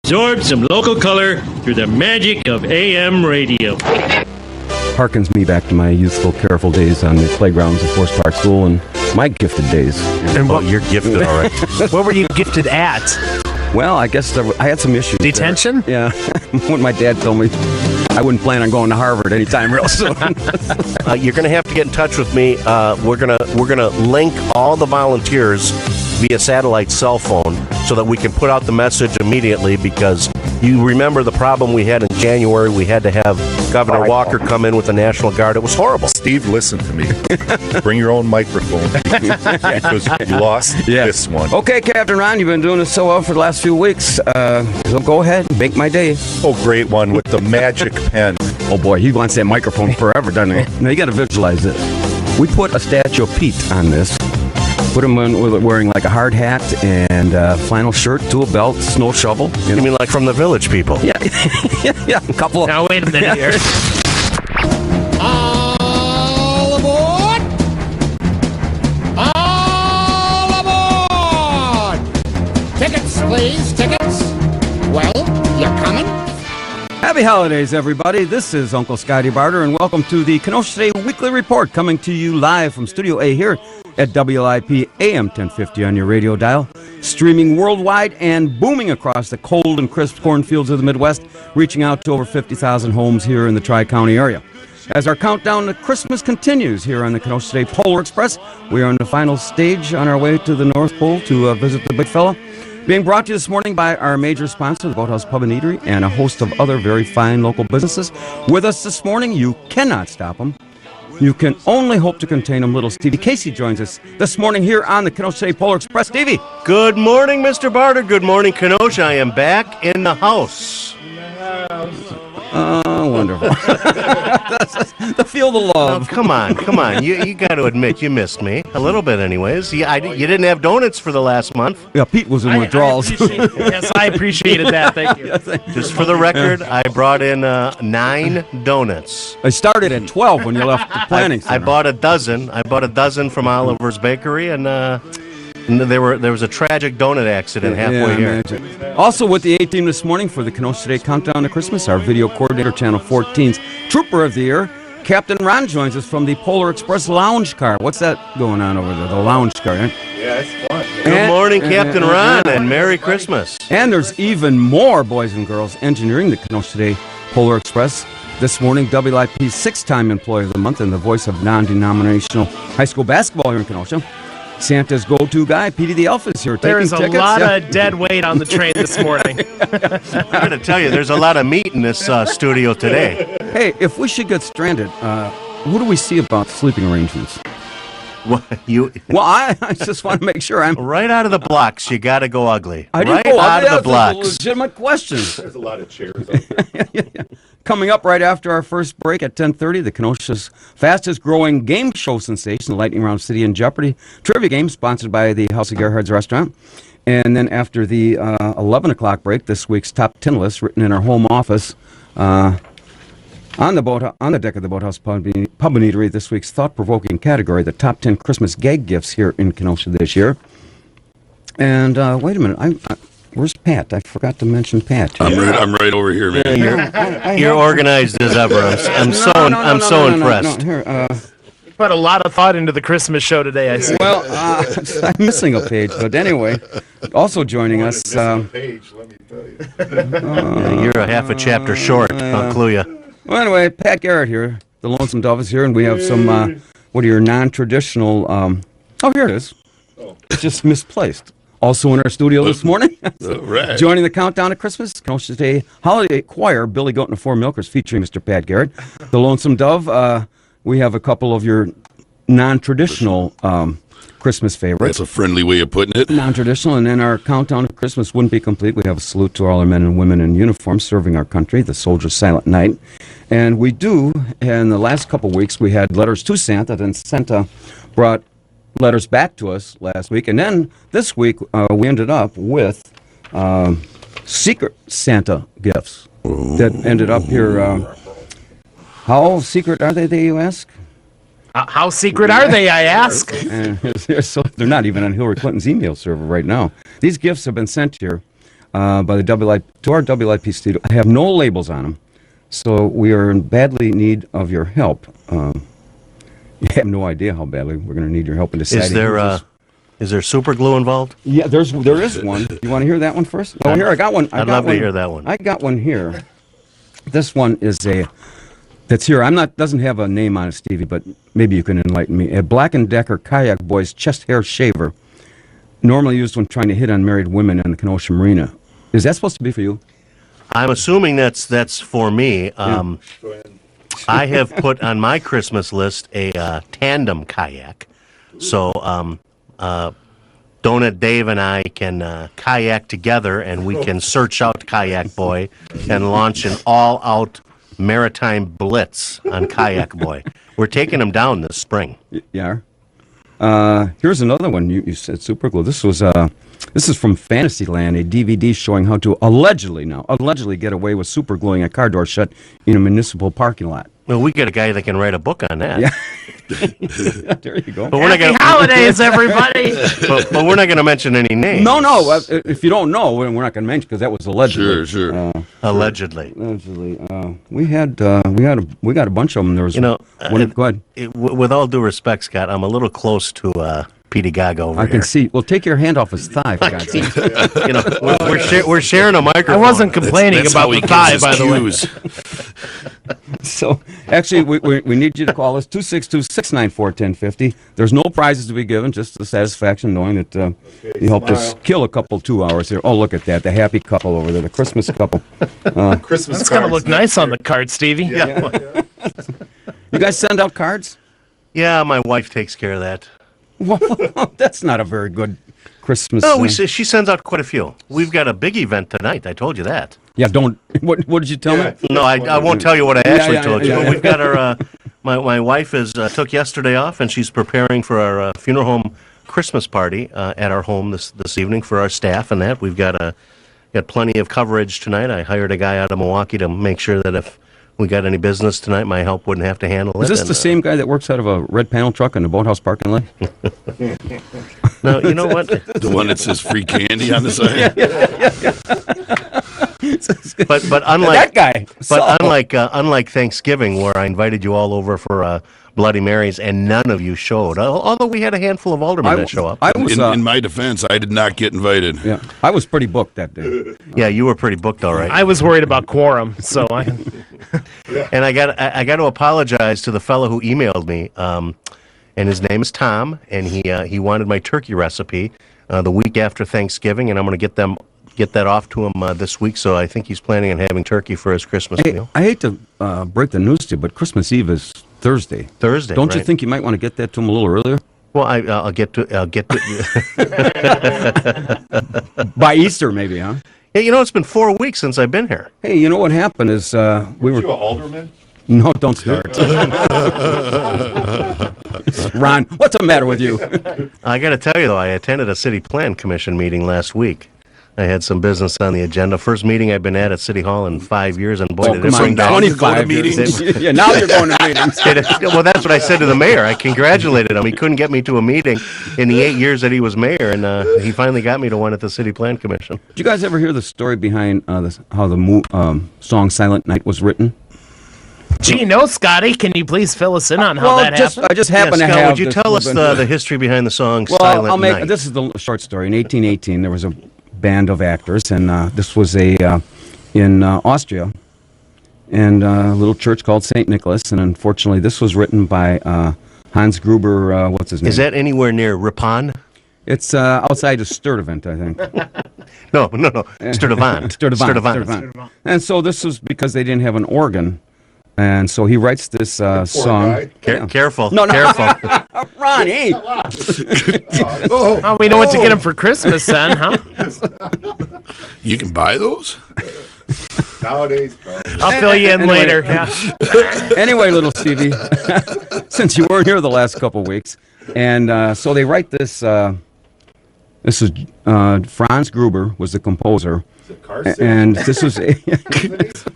Absorb some local color through the magic of AM radio. Harkens me back to my youthful, careful days on the playgrounds of Forest Park School and my gifted days. And you're gifted, all right. What were you gifted at? Well, I guess I had some issues. Detention? There. Yeah. When my dad told me I wouldn't plan on going to Harvard anytime real soon. You're going to have to get in touch with me. We're gonna link all the volunteers via satellite cell phone so that we can put out the message immediately, because you remember the problem we had in January. We had to have Governor Walker come in with the National Guard. It was horrible. Steve, listen to me. Bring your own microphone because you lost this one. Okay, Captain Ron, you've been doing this so well for the last few weeks. So go ahead and make my day. Oh, great one with the magic pen. Oh, boy, he wants that microphone forever, doesn't he? Now, you got to visualize this. We put a statue of Pete on this. Put him wearing like a hard hat and flannel shirt, tool belt, snow shovel. You mean like from the Village People? Yeah, yeah. A couple of... Now, wait a minute here. All aboard! All aboard! Tickets, please, tickets. Well, you're coming? Happy holidays, everybody. This is Uncle Scotty Barter, and welcome to the Kenosha Today Weekly Report, coming to you live from Studio A here at WLIP AM 1050 on your radio dial, streaming worldwide and booming across the cold and crisp cornfields of the Midwest, reaching out to over 50,000 homes here in the Tri-County area. As our countdown to Christmas continues here on the Kenosha Today Polar Express, we are on the final stage on our way to the North Pole to visit the big fella. Being brought to you this morning by our major sponsor, the Boathouse Pub and Eatery, and a host of other very fine local businesses. With us this morning, you cannot stop them. You can only hope to contain them. Little Stevie Casey joins us this morning here on the Kenosha City Polar Express. Stevie. Good morning, Mr. Barter. Good morning, Kenosha. I am back in the house. Oh, wonderful. The field of love. Oh, come on. You got to admit you missed me. A little bit anyways. You didn't have donuts for the last month. Yeah, Pete was in withdrawals. Yes, I appreciated that. Thank you. Just for the record, I brought in 9 donuts. I started at 12 when you left the planning center. I bought a dozen. I bought a dozen from Oliver's Bakery, and there was a tragic donut accident halfway here. Imagine. Also with the A-Team this morning for the Kenosha Today Countdown to Christmas, our video coordinator, Channel 14's Trooper of the Year, Captain Ron joins us from the Polar Express Lounge Car. What's that going on over there, the lounge car? Eh? Yeah, it's fun. Good morning, Captain Ron, and Merry Christmas. And there's even more boys and girls engineering the Kenosha Today Polar Express. This morning, WIP's 6-time Employee of the Month and the voice of non-denominational high school basketball here in Kenosha. Santa's go-to guy, Petey the Elf, is here. There is a tickets. lot of dead weight on the train this morning. I'm going to tell you, there's a lot of meat in this studio today. Hey, if we should get stranded, what do we see about sleeping arrangements? Well, I just want to make sure I'm... Right out of the blocks, you got to go ugly. I didn't right go out ugly. of the blocks. That's a legitimate question. There's a lot of chairs out there. Coming up right after our first break at 10:30, the Kenosha's fastest-growing game show sensation, the Lightning Round City and Jeopardy trivia game, sponsored by the House of Gerhard's Restaurant. And then after the 11 o'clock break, this week's top 10 list, written in our home office, on the deck of the Boathouse Pub and Eatery, this week's thought-provoking category, the top 10 Christmas gag gifts here in Kenosha this year. And wait a minute, where's Pat? I forgot to mention Pat. I'm right over here, man. You're organized as ever. I'm so impressed. Here, You put a lot of thought into the Christmas show today, I see. well, I'm missing a page, but anyway, also joining us. Page, let me tell you. You're a half a chapter short, I'll clue you. Well, anyway, Pat Garrett here, the Lonesome Dove is here, and we have some, what are your non-traditional, oh, here it is. It's just misplaced. Also in our studio this morning, Right. joining the countdown to Christmas, Kenosha Today Holiday Choir, Billy Goat and the Four Milkers, featuring Mr. Pat Garrett. The Lonesome Dove, we have a couple of your non-traditional Christmas favorites. That's a friendly way of putting it. Non-traditional, and then our countdown to Christmas wouldn't be complete. We have a salute to all our men and women in uniform serving our country, the Soldier's Silent Night. And we do, in the last couple weeks, we had letters to Santa, then Santa brought letters back to us last week, and then this week we ended up with secret Santa gifts that ended up here. How secret are they, you ask? How secret are they, I ask? So they're not even on Hillary Clinton's email server right now. These gifts have been sent here by the to our WIP studio. I have no labels on them, so we are in badly need of your help. You have no idea how badly we're going to need your help in deciding. Is there super glue involved? Yeah, there is one. You want to hear that one first? Oh, here I got one. I'd love to hear that one. I got one here. This one is that's here. Doesn't have a name on it, Stevie, but maybe you can enlighten me. A Black & Decker Kayak Boys chest hair shaver, normally used when trying to hit on married women in the Kenosha Marina. Is that supposed to be for you? I'm assuming that's for me. I have put on my Christmas list a tandem kayak. So Donut Dave and I can kayak together, and we can search out Kayak Boy and launch an all-out maritime blitz on Kayak Boy. We're taking him down this spring. Yeah. Here's another one. You said super glue. This is from Fantasyland, a DVD showing how to allegedly get away with super gluing a car door shut in a municipal parking lot. Well, we get a guy that can write a book on that. Yeah. There you go. But we're Happy holidays, everybody! but we're not going to mention any names. No. If you don't know, we're not going to mention because that was allegedly. Sure. Allegedly. We got a bunch of them. There was go ahead. With all due respect, Scott, I'm a little close to Petey Gaga over here. I can see. Well, take your hand off his thigh, for God's sake. We're sharing a microphone. I wasn't complaining That's about how he the gives thigh, his by the way. cues. So, actually, we need you to call us 262-694-1050. There's no prizes to be given, just the satisfaction knowing that you helped us kill a couple 2 hours here. Oh, look at that, the happy couple over there, the Christmas couple. Christmas That's going to look nice on the card, Stevie. Yeah. You guys send out cards? Yeah, my wife takes care of that. Well, that's not a very good Christmas. No, she sends out quite a few. We've got a big event tonight. I told you that. Yeah, don't. What did you tell me? No, I won't tell you what I actually told you. yeah. But we've got our. My wife took yesterday off, and she's preparing for our funeral home Christmas party at our home this evening for our staff and that. We've got plenty of coverage tonight. I hired a guy out of Milwaukee to make sure that if we got any business tonight, my help wouldn't have to handle it. Is this the same guy that works out of a red panel truck in the boathouse parking lot? No, you know what? The one that says free candy on the side. But unlike that guy. But unlike Thanksgiving, where I invited you all over for Bloody Marys, and none of you showed. Although we had a handful of aldermen that show up. In my defense, I did not get invited. Yeah, I was pretty booked that day. Yeah, you were pretty booked, all right. I was worried about quorum, so I. And I got to apologize to the fellow who emailed me, and his name is Tom, and he wanted my turkey recipe the week after Thanksgiving, and I'm going to get that off to him this week. So I think he's planning on having turkey for his Christmas meal. I hate to break the news to you, but Christmas Eve is Thursday. Thursday. Don't you right? think you might want to get that to him a little earlier? Well, I'll get to. By Easter, maybe, huh? Yeah, it's been 4 weeks since I've been here. Hey, you know what happened is we were. You an alderman? No, don't start. Ron, what's the matter with you? I got to tell you though, I attended a city plan commission meeting last week. I had some business on the agenda. First meeting I've been at City Hall in 5 years, and boy, did it bring down 25 meetings. Yeah, now you're going to meetings. Well, that's what I said to the mayor. I congratulated him. He couldn't get me to a meeting in the 8 years that he was mayor, and he finally got me to one at the City Plan Commission. Did you guys ever hear the story behind how the song Silent Night was written? Gee, no, Scotty. Can you please fill us in on how that happened? I just happen to Scott, have. would you tell us the history behind the song Well, Silent Night? This is the short story. In 1818, there was a band of actors, and this was in Austria, and a little church called St. Nicholas, and unfortunately, this was written by Hans Gruber. What's his name? Is that anywhere near Ripon? It's outside of Sturtevant, I think. No. Sturtevant. Sturtevant. And so this was because they didn't have an organ. And so he writes this song. Careful. No. Careful. Ronnie! Oh, we know what to get him for Christmas then, huh? You can buy those? Nowadays, bro. I'll fill you in later. Yeah. Anyway, little Stevie, since you weren't here the last couple of weeks, and so they write this. This is Franz Gruber was the composer, and this was. I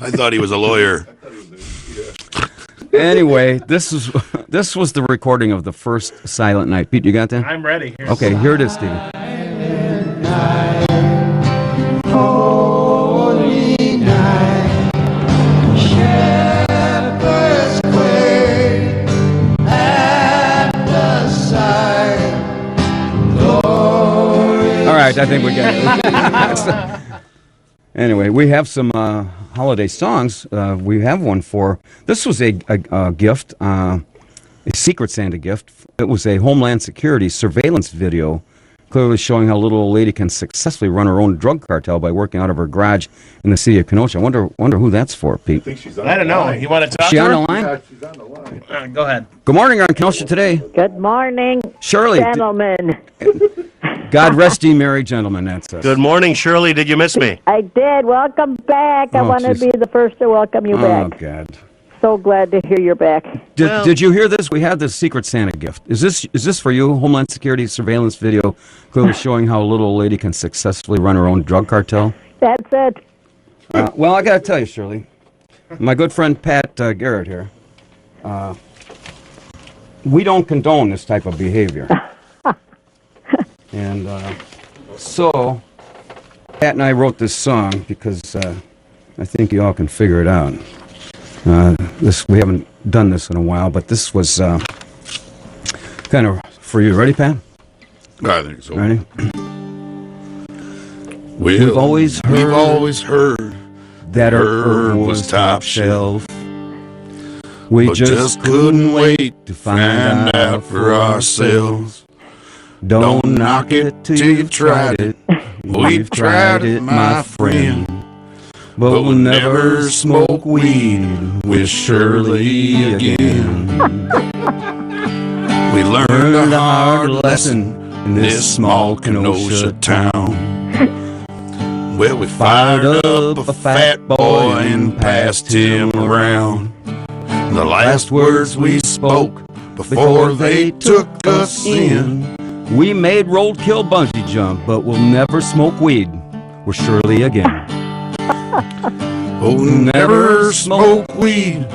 thought he was a lawyer. Anyway, this was the recording of the first Silent Night. Pete, you got that? I'm ready. Okay, here it is, Stevie. Oh right, I think we got it. Anyway, we have some holiday songs. We have one for, this was a gift, a Secret Santa gift. It was a Homeland Security surveillance video, clearly showing how a little old lady can successfully run her own drug cartel by working out of her garage in the city of Kenosha. I wonder who that's for, Pete. I think she's on I don't the know. line. You want to talk She to on her? the line? Yeah, she's on the line. Go ahead. Good morning on Kenosha Today. Good morning, Shirley, gentlemen. God rest ye merry gentlemen. That's us. Good morning, Shirley. Did you miss me? I did. Welcome back. I Oh, want to geez. be the first to welcome you Oh, back. God. So glad to hear you're back. Did you hear this? We had this Secret Santa gift. Is this for you? Homeland Security surveillance video clearly showing how a little old lady can successfully run her own drug cartel. That's it. Well, I got to tell you, Shirley, my good friend Pat Garrett here, we don't condone this type of behavior. And so Pat and I wrote this song because I think you all can figure it out. We haven't done this in a while, but this was kind of for you. Ready, Pat? I think so. Ready? Well, We've always heard that our herb herb was top shelf. We but just couldn't wait to find out for ourselves. Don't knock it till you've tried it. We've tried it, my friend. But we'll never smoke weed with Shirley again. We learned a hard lesson in this small Kenosha town. Well, we fired up a fat boy and passed him around. The last words we spoke before they took us in. We made roadkill bungee jump, but we'll never smoke weed with Shirley again. Oh, never smoke weed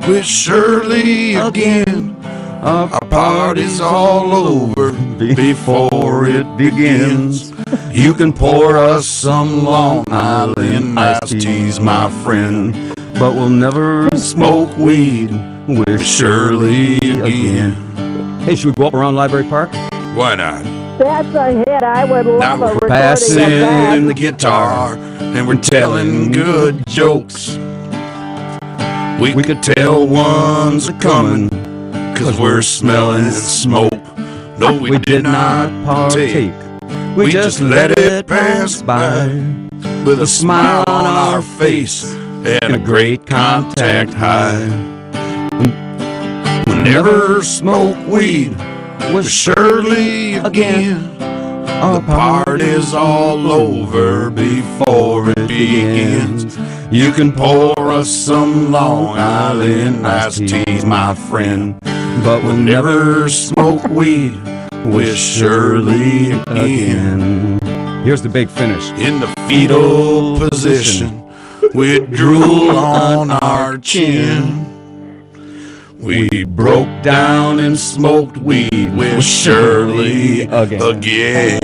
with Shirley again. Our party's all over before it begins. You can pour us some Long Island iced teas, my friend, But we'll never smoke weed with Shirley again. Hey, should we go up around Library Park? Why not? That's a hit. I would Now love a we're recording of passing that. the guitar and we're telling good jokes. We could tell one's a coming, 'cause we're smelling smoke. No, we did not partake. We just let it pass by with a smile on our face and a great contact high. We'll never smoke weed with Shirley again. The party's all over before it begins. You can pour us some Long Island iced teas, my friend, but we'll never smoke weed with Shirley again. Here's the big finish. In the fetal position, with drool on our chin, we broke down and smoked weed with Shirley again.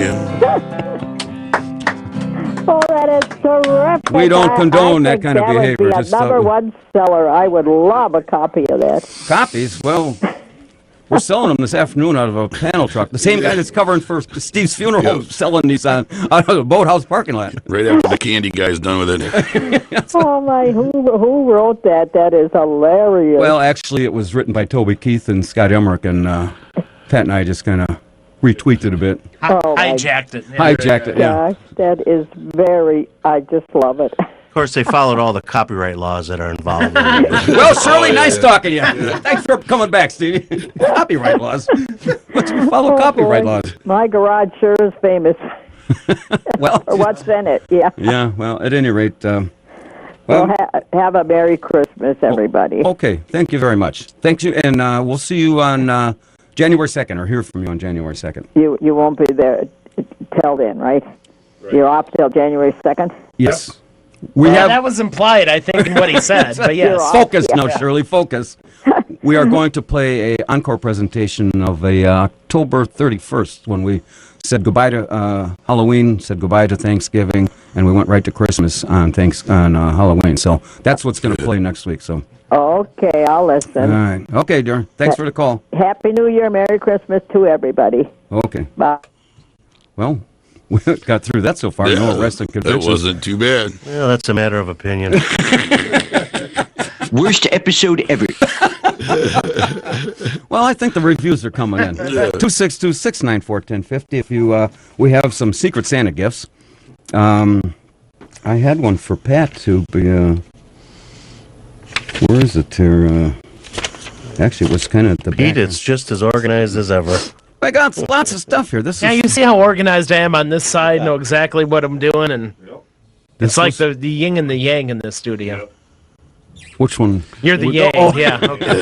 Oh, that is terrific. We don't condone I that think kind of behavior. Would be Just a number one seller. I would love a copy of that. Copies? Well, we're selling them this afternoon out of a panel truck. The same guy that's covering for Steve's funeral home selling these out of the boathouse parking lot. Right after the candy guy's done with it. Oh my! Who wrote that? That is hilarious. Well, actually, it was written by Toby Keith and Scott Emmerich, and Pat and I just kind of retweeted a bit. Hijacked it. Hijacked it, yeah. Gosh, that is very. I just love it. Of course, they followed all the copyright laws that are involved in it. Well, Shirley, nice talking to you. Thanks for coming back, Stevie. Copyright laws. Let's follow copyright boy. laws. My garage sure is famous. Well, Or what's in it? Yeah. yeah. Well, at any rate, Well, have a Merry Christmas, everybody. okay. Thank you very much. Thank you, and we'll see you on January 2nd, or hear from you on January 2nd. You won't be there till then, right? You're off till January 2nd? Yes. We Well, have that was implied, I think, in what he said. But yes. focus now, Shirley. Focus. We are going to play a encore presentation of a October 31st when we said goodbye to Halloween, said goodbye to Thanksgiving, and we went right to Christmas on Halloween. So that's what's going to play next week. So. Okay, I'll All listen. right. Okay, dear. Thanks for the call. Happy New Year, Merry Christmas to everybody. Okay. Bye. Well, We got through that so far. No arrest and convictions. That wasn't too bad. Well, that's a matter of opinion. Worst episode ever. Well, I think the reviews are coming in. 262-694-1050. If you, we have some Secret Santa gifts. I had one for Pat to be. Where is it? Actually, it was kind of at the Pete, back. it's just as organized as ever. I got lots of stuff here. This Yeah, is you see how organized I am on this side, know exactly what I'm doing, and it's like the yin and the yang in this studio. which one? You're the yang, yeah. Okay.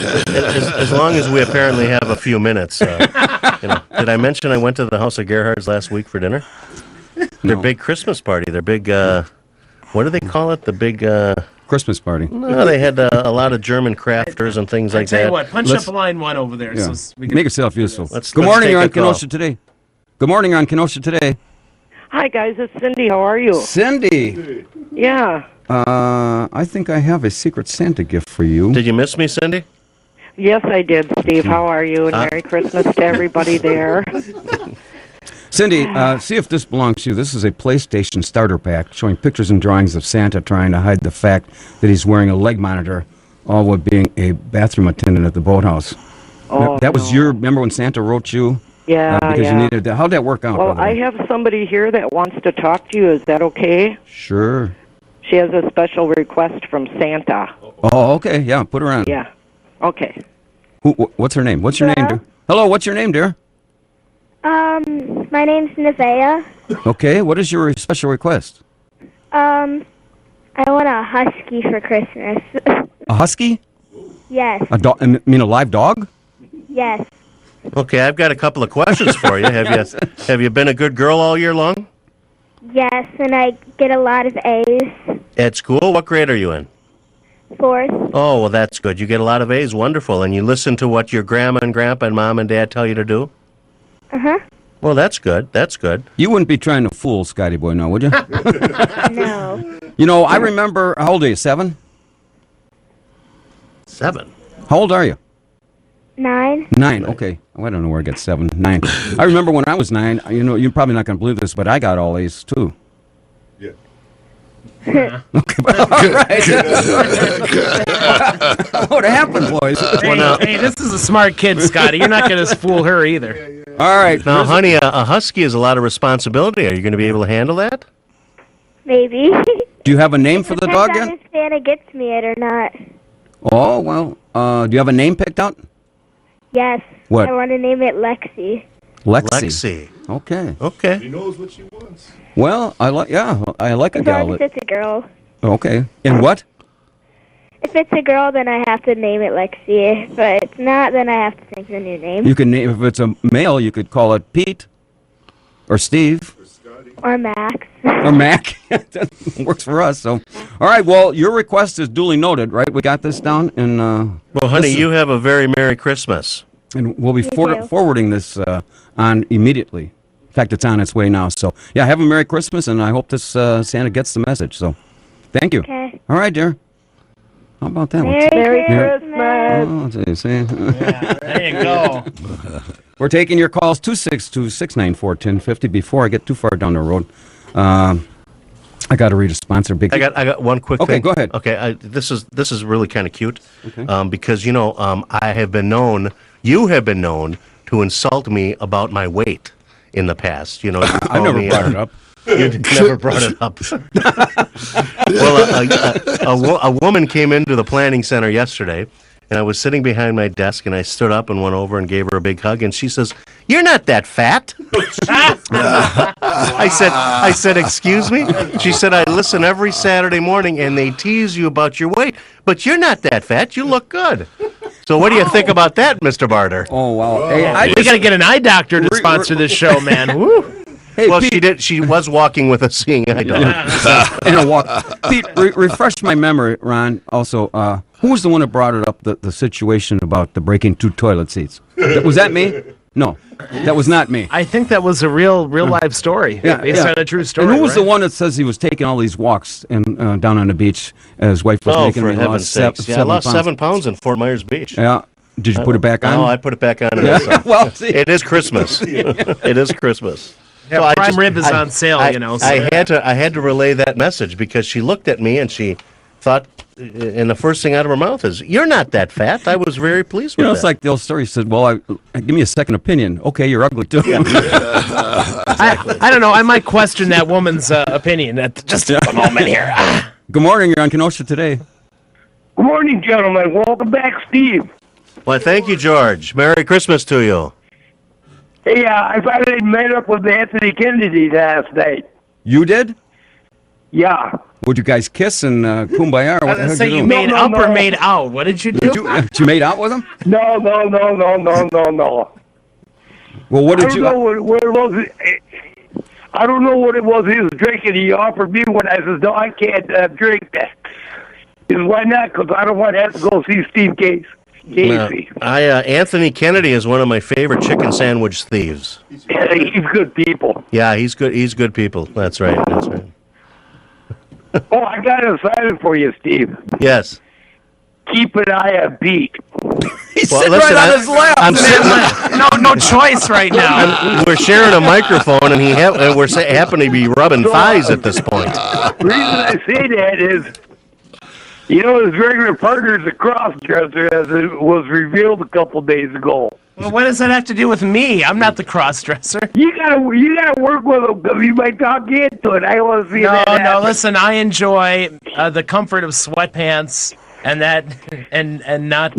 As long as we apparently have a few minutes. Did I mention I went to the house of Gerhard's last week for dinner? Their big Christmas party. Their big, what do they call it? The big... Christmas party. No, they had a lot of German crafters and things like Tell that. you what, punch up line one over there. Yeah. So we can... Make yourself useful. Let's Good morning, take you're a on call. Kenosha Today. Good morning, you're on Kenosha Today. Hi, guys. It's Cindy. How are you? Cindy. Yeah. I think I have a Secret Santa gift for you. Did you miss me, Cindy? Yes, I did, Steve. How are you? And Merry Christmas to everybody there. Cindy, see if this belongs to you. This is a PlayStation starter pack showing pictures and drawings of Santa trying to hide the fact that he's wearing a leg monitor, all while being a bathroom attendant at the boathouse. Oh, that was your, remember when Santa wrote you? Yeah, because you needed that. How'd that work out? Well, by the way? I have somebody here that wants to talk to you. Is that okay? Sure. She has a special request from Santa. Oh, okay. Yeah, put her on. Yeah. Okay. What's her name? What's your name, dear? Hello, what's your name, dear? My name's Nevaeh. Okay, what is your special request? I want a husky for Christmas. A husky? Yes. A dog? I mean, a live dog? Yes. Okay, I've got a couple of questions for you. Have you been a good girl all year long? Yes, and I get a lot of A's. At school? What grade are you in? 4th. Oh, well, that's good. You get a lot of A's. Wonderful. And you listen to what your grandma and grandpa and mom and dad tell you to do? Uh-huh. Well, that's good. That's good. You wouldn't be trying to fool Scotty Boy now, would you? No. You know, I remember, how old are you, 7? 7? How old are you? 9. 9, okay. Oh, I don't know where I got 7, 9. I remember when I was 9, you know, you're probably not going to believe this, but I got all A's, too. Yeah. Okay, all right. What happened, boys? Hey, this is a smart kid, Scotty. You're not going to fool her either. All right. Now, honey, a husky is a lot of responsibility. Are you going to be able to handle that? Maybe. Do you have a name for the dog Depends on yet? if Santa gets me it or not. Oh, well, do you have a name picked out? Yes. What? I want to name it Lexi. Lexi. Okay. Okay. She knows what she wants. Well, I like a As gal. long as it's a girl. Okay. And what? If it's a girl, then I have to name it Lexi. If it's not, then I have to think of a new name. You can name, if it's a male, you could call it Pete or Steve Or Max. or Mac. That works for us. So, all right. Well, your request is duly noted, right? We got this down, and well, honey, you have a very Merry Christmas. And we'll be You too. forwarding this on immediately. In fact, it's on its way now. So, yeah, have a Merry Christmas, and I hope this Santa gets the message. So, thank you. Okay. All right, dear. How about that? Merry Christmas. Oh, see. There you go. We're taking your calls 262-694-1050. Before I get too far down the road, I got to read a sponsor. I got one quick thing. Okay, go ahead. Okay, this is really kind of cute, Okay. because I have been known, you have been known to insult me about my weight in the past. You know, you I call never me, brought it up. You never brought it up. Well, a woman came into the planning center yesterday, and I was sitting behind my desk, and I stood up and went over and gave her a big hug, and she says, "You're not that fat." I said, "Excuse me?" She said, "I listen every Saturday morning, and they tease you about your weight, but you're not that fat. You look good." So what do you think about that, Mr. Barter? Oh, wow. Hey, We got to get an eye doctor to sponsor this show, man. Woo. Hey, Well, Pete, she did. She was walking with a seeing eye doctor. in a walk. Pete, refresh my memory, Ron. Also, who was the one that brought it up, the situation about the breaking 2 toilet seats? Was that me? No, that was not me. I think that was a real life story based on a true story. And who was the right? one that says he was taking all these walks and down on the beach? His wife was Oh, making for him heaven's sakes! Yeah, I lost 7 pounds in Fort Myers Beach. Yeah. Did you put it back on? No, I put it back on. Yeah. Well, see. It is Christmas. It is Christmas. Yeah, So prime rib is on sale, So. I had to relay that message because she looked at me and she thought, and the first thing out of her mouth is, "You're not that fat." I was very pleased with that. It's like the old story said, well, give me a second opinion. Okay, you're ugly too. I don't know. I might question that woman's opinion at just a moment here. Good morning. You're on Kenosha today. Good morning, gentlemen. Welcome back, Steve. Well, thank you, George. Merry Christmas to you. Hey, I finally met up with Anthony Kennedy last night. You did? Yeah. Would you guys kiss and kumbaya? Or what the heck Say did you do? made up or made out. What did you do? Did you made out with him? No. Well, what did you? I don't know what it was. I don't know what it was he was drinking. He offered me one. I said, no, I can't drink that. He said, why not? Because I don't want to have to go see Steve Casey. Anthony Kennedy is one of my favorite chicken sandwich thieves. Yeah, he's good people. Yeah, he's good. He's good people. That's right. Oh, I got an assignment for you, Steve. Yes. Keep an eye on Pete. He's sitting right on his lap. I'm sitting. No choice right now. We're sharing a microphone, and we're happen to be rubbing thighs at this point. The reason I say that is, his regular partner is a cross-dresser, as it was revealed a couple days ago. Well, what does that have to do with me? I'm not the cross-dresser. You gotta work with him because you might talk you into it. I want to see that. No. Listen, I enjoy the comfort of sweatpants and that, and not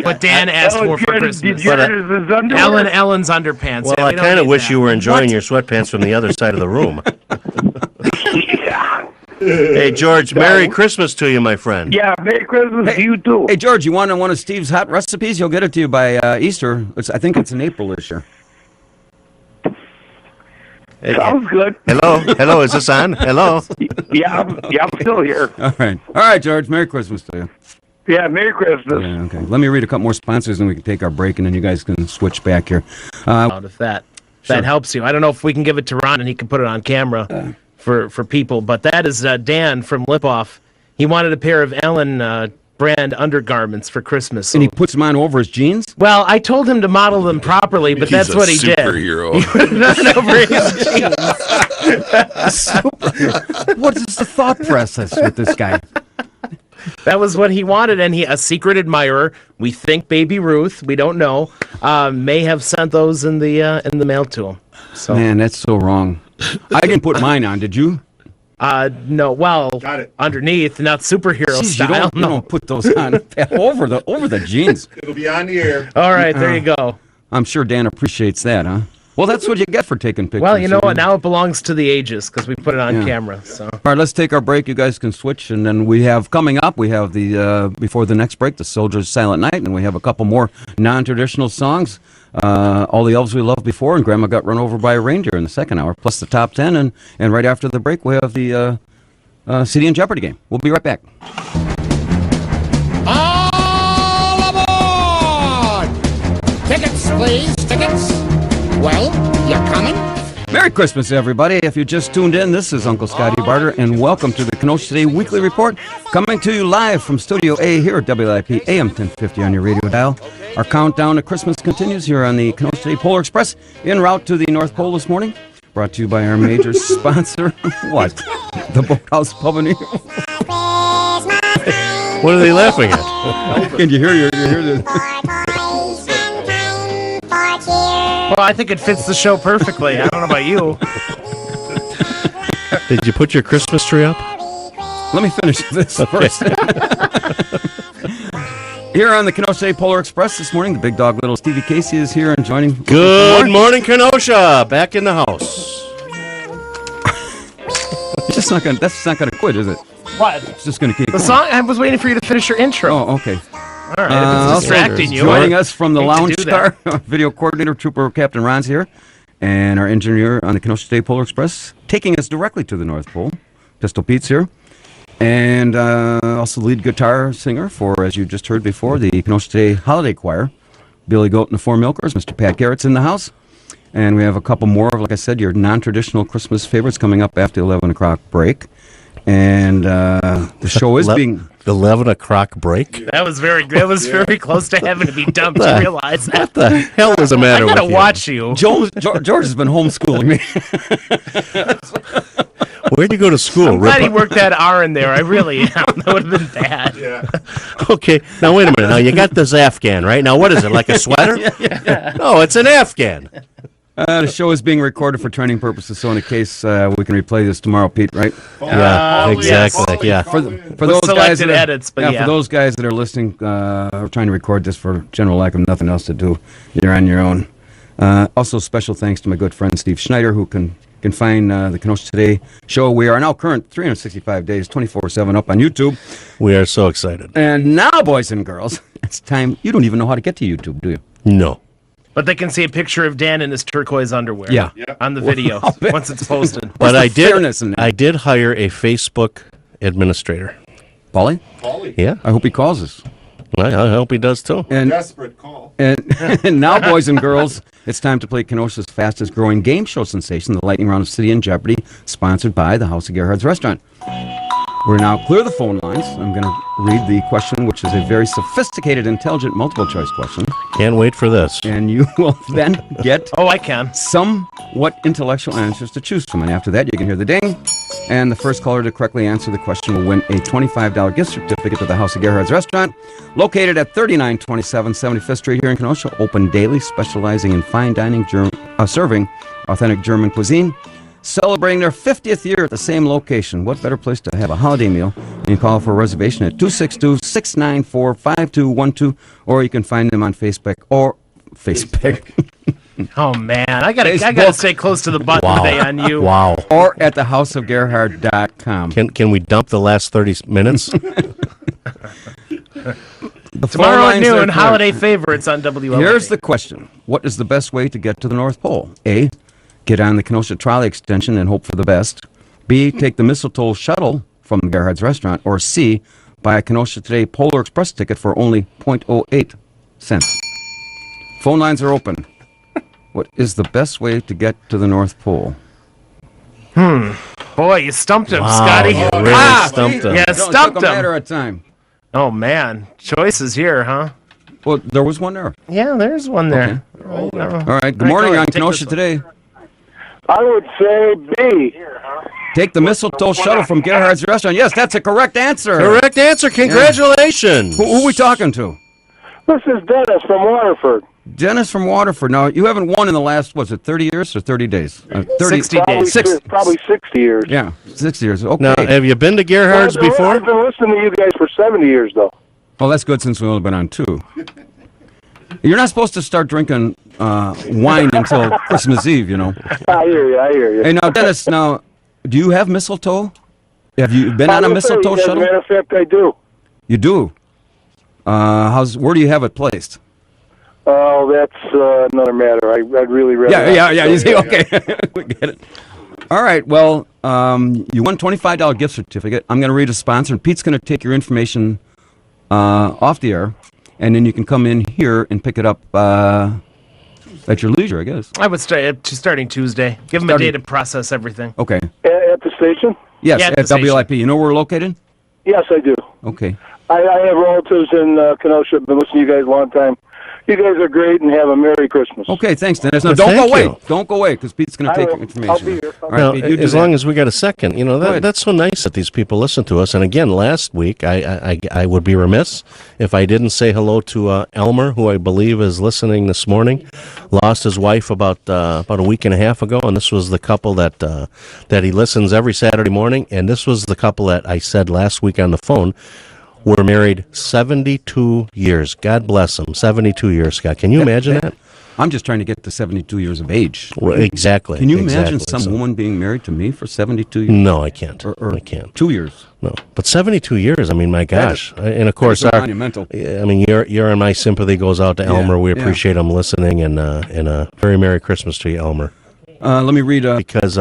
what Dan asked for Christmas. Ellen's underpants. Well, I kind of wish you were enjoying your sweatpants from the other side of the room. Hey, George, Merry Christmas to you, my friend. Yeah, Merry Christmas to you, too. Hey, George, you want one of Steve's hot recipes? He'll get it to you by Easter. I think it's in April this year. Sounds good. Hello, is this on? Hello? Yeah, I'm still here. All right, George, Merry Christmas to you. Yeah, Merry Christmas. Yeah, okay. Let me read a couple more sponsors, and we can take our break, and then you guys can switch back here. If that helps you. I don't know if we can give it to Ron, and he can put it on camera. For people, but that is Dan from Lipoff. He wanted a pair of Ellen brand undergarments for Christmas. So. And he puts them on over his jeans? Well, I told him to model them properly, but that's what he did. Superhero. He put it on over his jeans. What is the thought process with this guy? That was what he wanted, and a secret admirer, we think Baby Ruth, we don't know, may have sent those in the mail to him. So. Man, that's so wrong. I didn't put mine on, did you? No. Well, underneath, not superhero style. You don't put those on over the jeans. It'll be on the air. All right, there you go. I'm sure Dan appreciates that, huh? Well, that's what you get for taking pictures. Well, you know what? Now it belongs to the ages because we put it on camera. So. All right, let's take our break. You guys can switch, and then we have coming up. We have the before the next break, the Soldier's Silent Night, and we have a couple more non-traditional songs. All the elves we loved before, and Grandma got run over by a reindeer in the second hour, plus the top 10, and right after the break we have the City and Jeopardy game. We'll be right back. All aboard! Tickets, please, tickets. Well, you coming? Merry Christmas, everybody. If you just tuned in, this is Uncle Scotty Barter, and welcome to the Kenosha Today Weekly Report, coming to you live from Studio A here at WIP AM 1050 on your radio dial. Our countdown to Christmas continues here on the Kenosha Today Polar Express, en route to the North Pole this morning. Brought to you by our major sponsor, what? The Boathouse Pub and What are they laughing at? Can you hear the... Well, I think it fits the show perfectly. I don't know about you. Did you put your Christmas tree up? Let me finish this first. Here on the Kenosha Today Polar Express this morning, the big dog little Stevie Casey is here and joining. Good morning, Kenosha. Back in the house. That's not gonna quit, is it? What? It's just gonna keep the song. I was waiting for you to finish your intro. Oh, okay. All right, if it's distracting you. Joining us from the lounge car, video coordinator, Trooper Captain Ron's here, and our engineer on the Kenosha Today Polar Express, taking us directly to the North Pole. Pistol Pete's here. And also lead guitar singer for, as you just heard before, the Kenosha Today Holiday Choir, Billy Goat and the Four Milkers. Mr. Pat Garrett's in the house. And we have a couple more of, like I said, your non-traditional Christmas favorites coming up after the 11 o'clock break. And the show is being... 11 o'clock break? That was very close to having to be dumped. You realize that? What the hell is the matter with you? I gotta watch you. George has been homeschooling me. Where'd you go to school? I'm glad he worked that R in there. I really am. That would have been bad. Yeah. Okay, now wait a minute. Now you got this Afghan, right? Now what is it, like a sweater? Yeah. No, it's an Afghan. The show is being recorded for training purposes, so in case we can replay this tomorrow, Pete, right? Yeah, exactly. Yeah. For those guys that are, edits, but for those guys that are listening, we're trying to record this for general lack of nothing else to do. You're on your own. Also, special thanks to my good friend Steve Schneider, who can find the Kenosha Today show. We are now current 365 days, 24/7 up on YouTube. We are so excited. And now, boys and girls, it's time. You don't even know how to get to YouTube, do you? No. But they can see a picture of Dan in his turquoise underwear. Yeah. On the video once it's posted. But I did hire a Facebook administrator. Paulie? Yeah. I hope he calls us. I hope he does too. And, Desperate call. And now, boys and girls, it's time to play Kenosha's fastest growing game show sensation, the lightning round of City in Jeopardy, sponsored by the House of Gerhard's Restaurant. We're now clear the phone lines. I'm going to read the question, which is a very sophisticated, intelligent, multiple choice question. Can't wait for this. And you will then get I can. somewhat intellectual answers to choose from. And after that, you can hear the ding. And the first caller to correctly answer the question will win a $25 gift certificate to the House of Gerhard's Restaurant, located at 3927 75th Street here in Kenosha, open daily, specializing in fine dining, serving authentic German cuisine. Celebrating their 50th year at the same location. What better place to have a holiday meal? You can call for a reservation at 262-694-5212, or you can find them on Facebook or Facebook. Oh man, I gotta stay close to the button today on you. Wow. Or at thehouseofgerhard.com. Can we dump the last 30 minutes? Tomorrow at noon, holiday favorites on WLA. Here's the question. What is the best way to get to the North Pole? A, get on the Kenosha Trolley Extension and hope for the best. B, take the Mistletoe Shuttle from the Gerhard's Restaurant. Or C, buy a Kenosha Today Polar Express ticket for only 0.08 cents. Phone lines are open. What is the best way to get to the North Pole? Boy, you stumped him, Wow, Scotty. you really stumped him. Yeah, It stumped took a him. matter of time. Oh man, choices here, huh? Well, there was one there. Yeah, there's one there. All right. Good morning on Kenosha Today. I would say B. Take the Mistletoe Shuttle from Gerhard's Restaurant. Yes, that's a correct answer. Correct answer. Congratulations. Who are we talking to? This is Dennis from Waterford. Dennis from Waterford. Now, you haven't won in the last, 30 years or 30 days? 60 days. Probably 60 years. Yeah, 60 years. Okay. Now, have you been to Gerhard's before? I've been listening to you guys for 70 years, though. Well, that's good since we've only been on 2. You're not supposed to start drinking wine until Christmas Eve, you know. I hear you. Hey, now, Dennis, do you have mistletoe? Have you been on a mistletoe shuttle? As a matter of fact, I do. You do? Where do you have it placed? Oh, that's another matter. I'd really rather... Yeah. You see, okay. We get it. All right, well, you won a $25 gift certificate. I'm going to read a sponsor, and Pete's going to take your information off the air, and then you can come in here and pick it up at your leisure, I guess. I would start starting Tuesday. Give them a day to process everything. Okay. At the station? Yes, Yeah, at WLIP. You know where we're located? Yes, I do. Okay. I have relatives in Kenosha. I've been listening to you guys a long time. You guys are great, and have a Merry Christmas. Okay, thanks, Dennis. Now, Well, don't go thank away. you. Don't go away, because Pete's going to take your information. I'll be here. All right, Now, Pete, you do as that. long as we got a second, Go ahead. that's so nice that these people listen to us. And again, last week I would be remiss if I didn't say hello to Elmer, who I believe is listening this morning. Lost his wife about a week and a half ago, and this was the couple that he listens every Saturday morning. And this was the couple that I said last week on the phone. We're married 72 years. God bless them. 72 years, Scott. Can you imagine that? I'm just trying to get to 72 years of age. Well, exactly. Can you imagine exactly. some woman being married to me for 72 years? No, I can't. Or I can't. 2 years. No, but 72 years. I mean, my gosh. And of course, monumental. your and my sympathy goes out to Elmer. We yeah. appreciate him listening, and a very Merry Christmas to you, Elmer. Let me read. Because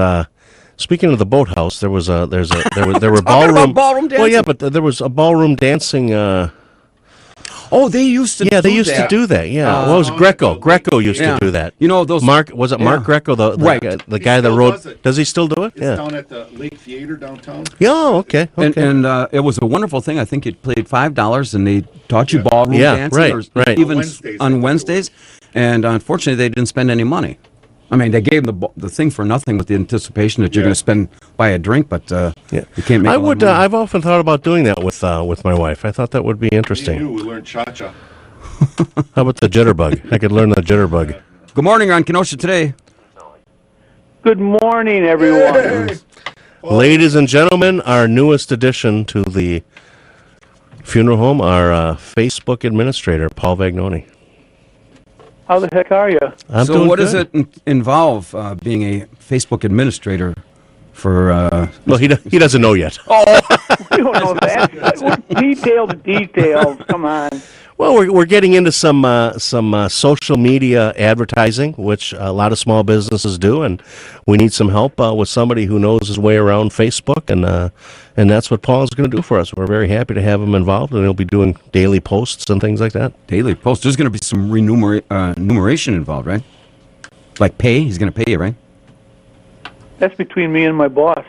speaking of the boathouse, there were ballroom about ballroom dancing. Well, yeah, but there was a ballroom dancing. Oh, they used to. Yeah, they used to do that. Yeah, what was Greco? Greco used to do that. You know those. Mark Mark Greco, the guy that wrote? Does he still do it? It's down at the Lake Theater downtown. Yeah, okay. And it was a wonderful thing. I think you played $5, and they taught you ballroom dancing. Right. Even on Wednesdays. And unfortunately, they didn't spend any money. I mean, they gave the thing for nothing with the anticipation that you're going to buy a drink, but you can't make. I've often thought about doing that with my wife. I thought that would be interesting. We learned cha-cha. How about the jitterbug? I could learn the jitterbug. Good morning on Kenosha Today. Good morning, everyone. Ladies and gentlemen, our newest addition to the funeral home, our Facebook administrator, Paul Vagnoni. How the heck are you? So what does it involve, being a Facebook administrator for... Well, he doesn't know yet. Oh, we don't know that. Detailed details, come on. Well, we're getting into some social media advertising, which a lot of small businesses do, and we need some help with somebody who knows his way around Facebook, and that's what Paul is going to do for us. We're very happy to have him involved, and he'll be doing daily posts and things like that. Daily posts. There's going to be some remuneration involved, right? Like pay. He's going to pay you, right? That's between me and my boss.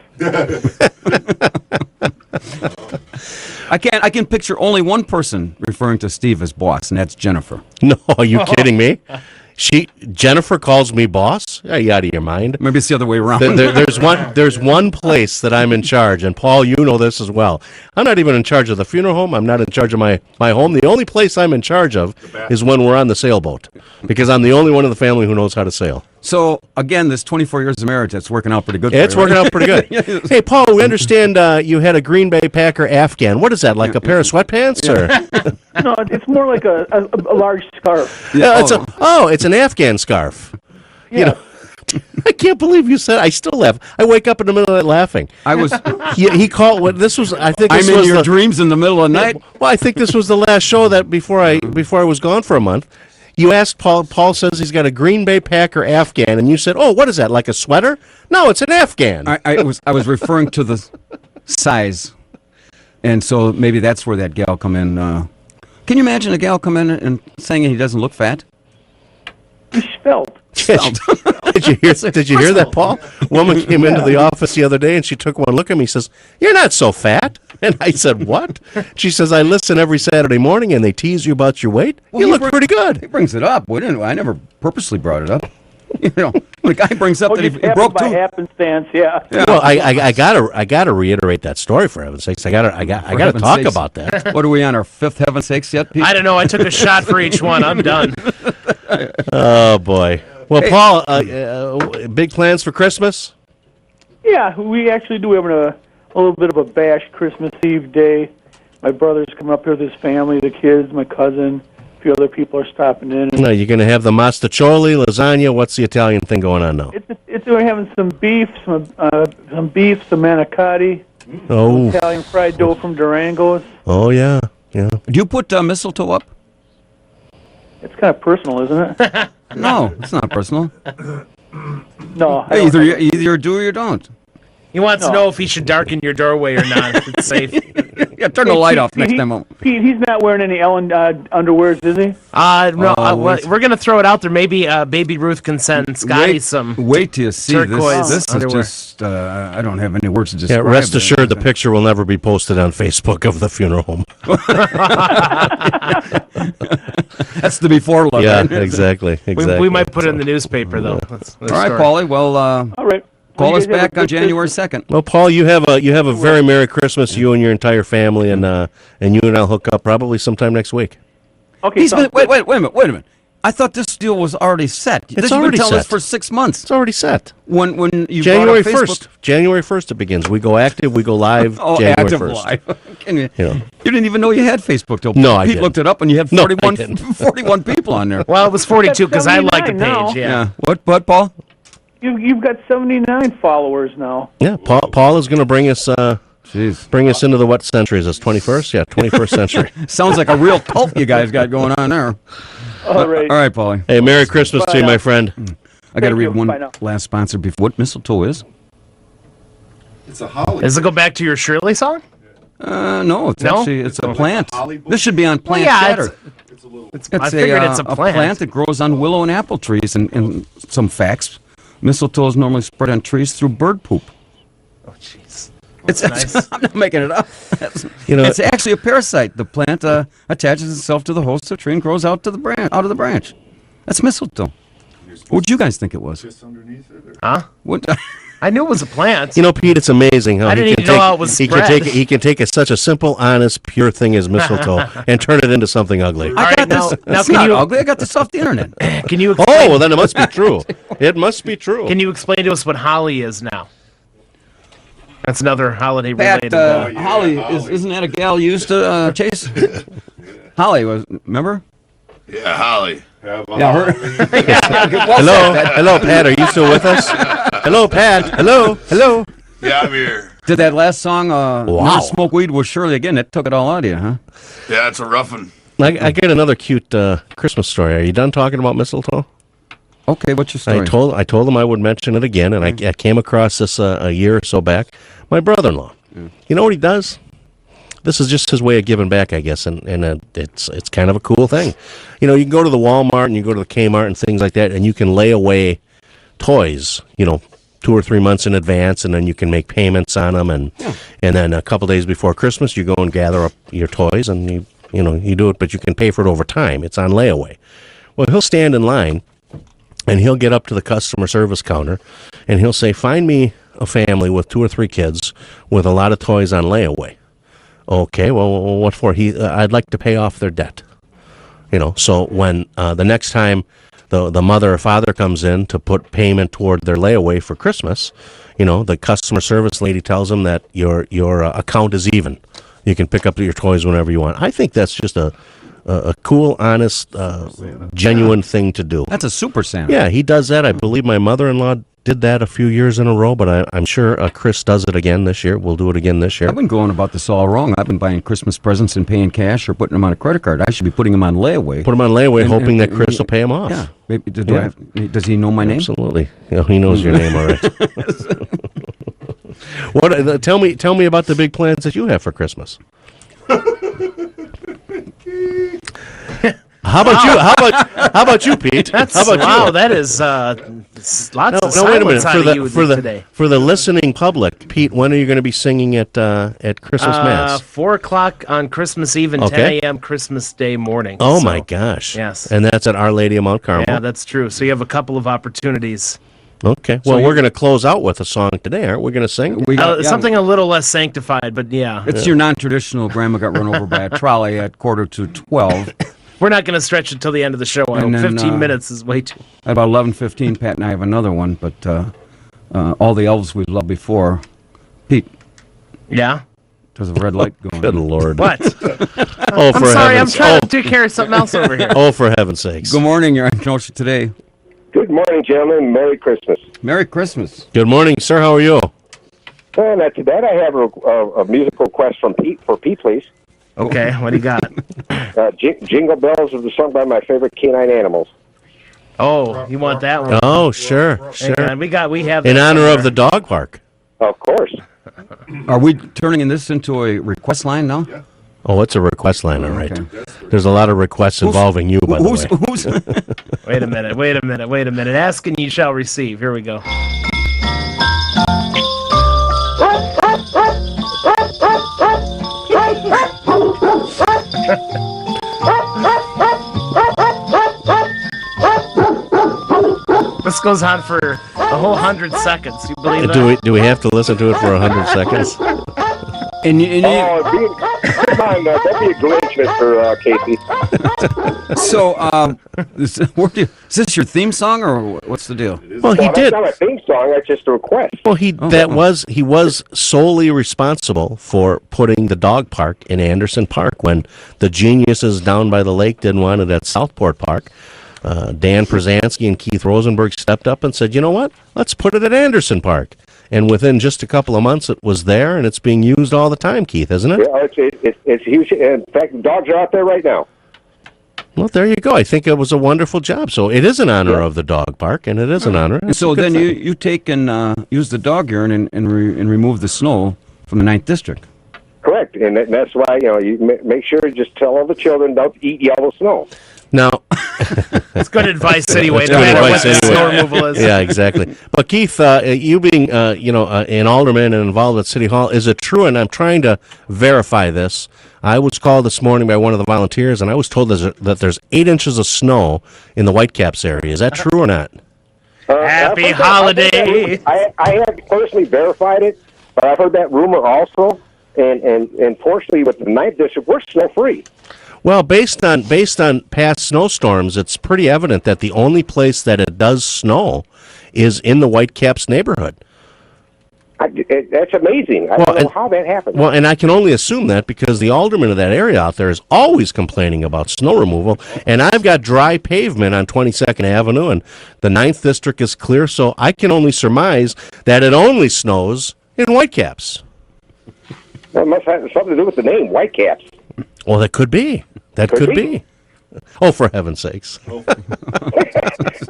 I can picture only one person referring to Steve as boss, and that's Jennifer. No, are you kidding me? Jennifer calls me boss? Are you out of your mind? Maybe it's the other way around. There's one place that I'm in charge, and Paul, you know this as well. I'm not even in charge of the funeral home. I'm not in charge of my home. The only place I'm in charge of is when we're on the sailboat, because I'm the only one in the family who knows how to sail. So, again, this 24 years of marriage, that's working out pretty good. It's working out pretty good. Hey, Paul, we understand you had a Green Bay Packer Afghan. What is that, like a pair of sweatpants? Or? No, it's more like a large scarf. Yeah, it's an Afghan scarf. Yeah. You know, I can't believe you said. I still laugh. I wake up in the middle of it laughing. I was. He called. What this was? I think this I'm in was your dreams in the middle of the night. Well, I think this was the last show that before I was gone for a month. You asked Paul. Paul says he's got a Green Bay Packer Afghan, and you said, "Oh, what is that? Like a sweater?" No, it's an Afghan. I was referring to the size, and so maybe that's where that gal come in. Can you imagine a gal come in and saying he doesn't look fat? He's spelled. Did you hear that, Paul? A woman came into the office the other day, and she took one look at me and says, "You're not so fat." And I said, "What?" She says, "I listen every Saturday morning, and they tease you about your weight. You look pretty good." He brings it up. I never purposely brought it up. You know, when a guy brings up that he broke by happenstance, yeah. Well, I gotta reiterate that story for heaven's sakes. I gotta talk about that. What are we on our fifth heaven's sakes yet, Pete? I don't know. I took a shot for each one. I'm done. Oh boy. Well, hey, Paul, big plans for Christmas? Yeah, we actually do have a little bit of a bash Christmas Eve day. My brother's coming up here with his family, the kids, my cousin. A few other people are stopping in. No, you're going to have the mastacholi, lasagna. What's the Italian thing going on now? We're having some beef, some manicotti, some Italian fried dough from Durango's. Oh, yeah. Do you put mistletoe up? It's kind of personal, isn't it? No, it's not personal. No. Hey, either you do or you don't. He wants to know if he should darken your doorway or not, if it's safe. Yeah, turn the light off next time. Pete, he's not wearing any Ellen underwears, is he? No, we're going to throw it out there. Maybe Baby Ruth can send Scotty some Wait till you see turquoise this. This underwear. is just, I don't have any words to describe. Yeah, rest assured the picture will never be posted on Facebook of the funeral home. That's the before look. Yeah, exactly. We might put it in the newspaper, though. That's all right, Paulie. Well, all right. Call us back on January 2nd. Well, Paul, you have a very Merry Christmas, you and your entire family, and you and I'll hook up probably sometime next week. Okay. Wait a minute. I thought this deal was already set. It's already set. Us for 6 months. It's already set. When you January 1st. January 1st it begins. We go active. We go live. January active 1st. Live. You didn't even know you had Facebook till Pete looked it up, and you had 41 people on there. Well, it was 42 because I like the page. Yeah. What, Paul? You've got 79 followers now. Yeah, Paul is going to bring us into the what century is this? 21st? Yeah, 21st century. Sounds like a real cult you guys got going on there. All right, Paulie. Hey, Merry Christmas to you, my friend. I got to read one last sponsor before. What mistletoe is? It's a holiday. Does it go back to your Shirley song? No, it's No? actually it's a plant. This should be on plant yeah, shatter. It's It's I figured it's a a plant. plant that grows on willow and apple trees, and some facts. Mistletoe is normally spread on trees through bird poop. Oh, jeez. It's nice. I'm not making it up. You know, It's actually a parasite. The plant attaches itself to the host of the tree and grows out of the branch. That's mistletoe. What'd you guys think it was? Just underneath it. Or? Huh? What? I knew it was a plant. You know, Pete, it's amazing how I didn't he can even know take how it was he can spread. take such a simple, honest, pure thing as mistletoe and turn it into something ugly. All right, now That's can not you ugly. I got this off the internet. can you Oh, explain, well, then it must be true. It must be true. can you explain to us what holly is now? That's another holiday Pat, related. Holly, isn't that a gal you used to chase? Holly was. Remember? Yeah, Holly. Yeah, her. Hello, Pat. Are you still with us? Hello, Pat. Hello. Yeah, I'm here. Did that last song, Never Smoke Weed with Shirley again, that took it all out of you, huh? Yeah, it's a rough one. I get another cute Christmas story. Are you done talking about mistletoe? Okay, what's your story? I told him I would mention it again, and I came across this a year or so back. My brother-in-law. You know what he does? This is just his way of giving back, I guess, and it's kind of a cool thing. You know, you can go to the Walmart and you go to the Kmart and things like that, and you can lay away toys, 2 or 3 months in advance, and then you can make payments on them, and then a couple days before Christmas, you go and gather up your toys, and you do it, but you can pay for it over time. It's on layaway. Well, he'll stand in line, and he'll get up to the customer service counter, and he'll say, "Find me a family with 2 or 3 kids with a lot of toys on layaway." Okay, well, what for? I'd like to pay off their debt. So when the next time the mother or father comes in to put payment toward their layaway for Christmas, the customer service lady tells them that your account is even. You can pick up your toys whenever you want. I think that's just a cool, honest, genuine thing to do. That's a super Santa. Yeah, he does that. I believe my mother-in-law did that a few years in a row, but I'm sure Chris does it again this year. We'll do it again this year. I've been going about this all wrong. I've been buying Christmas presents and paying cash or putting them on a credit card. I should be putting them on layaway. Put them on layaway, hoping that Chris will pay them off. Yeah. Maybe, does he know my name? Absolutely. He knows your name, all right. Tell me about the big plans that you have for Christmas. How about you, Pete? How about you? That is lots of wait a minute. today. For the listening public, Pete, when are you going to be singing at Christmas Mass? 4:00 on Christmas Eve and 10 a.m. Christmas Day morning. Oh, my gosh. Yes. And that's at Our Lady of Mount Carmel? Yeah, that's true. So you have a couple of opportunities. Okay. Well, we're going to close out with a song today, aren't we going to sing? Something a little less sanctified, but yeah. It's your non-traditional grandma got run over by a trolley at 11:45. We're not going to stretch it till the end of the show. I hope 15 minutes is way too. At about 11:15, Pat and I have another one, but all the elves we've loved before. Pete. Yeah? There's a red light going. Good Lord. What? Oh, for I'm sorry, heaven's I'm trying to take care of something else over here. Oh, for heaven's sakes. Good morning. You're on Kenosha today. Good morning, gentlemen. Merry Christmas. Merry Christmas. Good morning, sir. How are you? Not too bad. I have a musical request for Pete, please. Okay, what do you got? Jingle Bells is the song by my favorite canine animals. Oh, you want that one? Oh, sure. Hang on, we have in that honor somewhere. of the dog park. Of course. Are we turning this into a request line now? Yeah. Oh, it's a request line, all right. Okay. There's a lot of requests involving you, by the way. Wait a minute. Ask and you shall receive. Here we go. This goes on for a whole 100 seconds. You believe that? Do we have to listen to it for 100 seconds? Come on, don't be a Grinch, Mr. Casey. So, is this your theme song, or what's the deal? Well, he did. That's not a theme song. That's just a request. Well, he was solely responsible for putting the dog park in Anderson Park when the geniuses down by the lake didn't want it at Southport Park. Dan Przansky and Keith Rosenberg stepped up and said, "You know what? Let's put it at Anderson Park." And within just a couple of months, it was there, and it's being used all the time, Keith, isn't it? Yeah, it's huge. In fact, the dogs are out there right now. Well, there you go. I think it was a wonderful job. So it is in honor of the dog park, and it is in honor. So then you take and use the dog urine and remove the snow from the 9th District. Correct, and that's why you make sure to just tell all the children don't eat yellow snow. Now, it's good advice anyway. It's No good matter advice what the anyway. snow removal is. Yeah, exactly. But Keith, you being an alderman and involved at City Hall, is it true? And I'm trying to verify this. I was called this morning by one of the volunteers, and I was told that there's 8 inches of snow in the Whitecaps area. Is that true or not? Happy holiday! I haven't personally verified it, but I've heard that rumor also. And fortunately, with the 9th district, we're snow free. Well, based on past snowstorms, it's pretty evident that the only place that it does snow is in the Whitecaps neighborhood. That's amazing. I don't know how that happened. Well, and I can only assume that because the alderman of that area out there is always complaining about snow removal, and I've got dry pavement on 22nd Avenue, and the 9th district is clear, so I can only surmise that it only snows in Whitecaps. That must have something to do with the name, Whitecaps. Well, that could be. That could be. Oh, for heaven's sakes.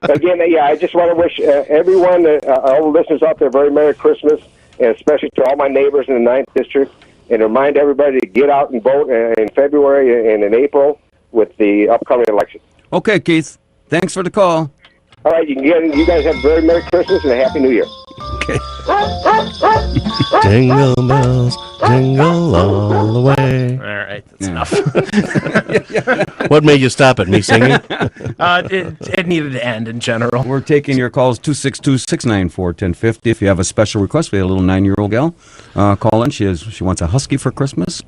Again, I just want to wish everyone, all the listeners out there, very Merry Christmas, and especially to all my neighbors in the 9th District, and remind everybody to get out and vote in February and in April with the upcoming election. Okay, Keith. Thanks for the call. All right, you guys have a very Merry Christmas and a Happy New Year. Okay. Jingle bells, jingle all the way. All right, that's enough. What made you stop it? Me singing? It needed to end in general. We're taking your calls 262-694-1050. If you have a special request, we have a little 9-year-old gal call in. She wants a husky for Christmas,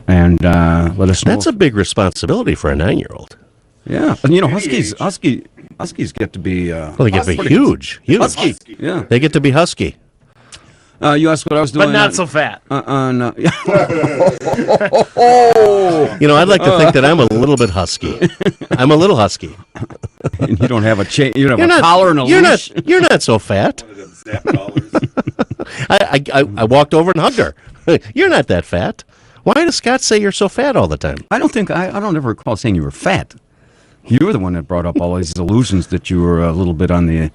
and let us know. That's a big responsibility for a 9-year-old. Yeah, and Huskies get to be they get to be huge. Husky. Yeah, they get to be husky. You asked what I was doing, but not so fat. No. I'd like to think that I'm a little bit husky. I'm a little husky. And you don't have a chain. You don't have a collar and a leash. You're not so fat. I walked over and hugged her. You're not that fat. Why does Scott say you're so fat all the time? I don't ever recall saying you were fat. You were the one that brought up all these illusions that you were a little bit on the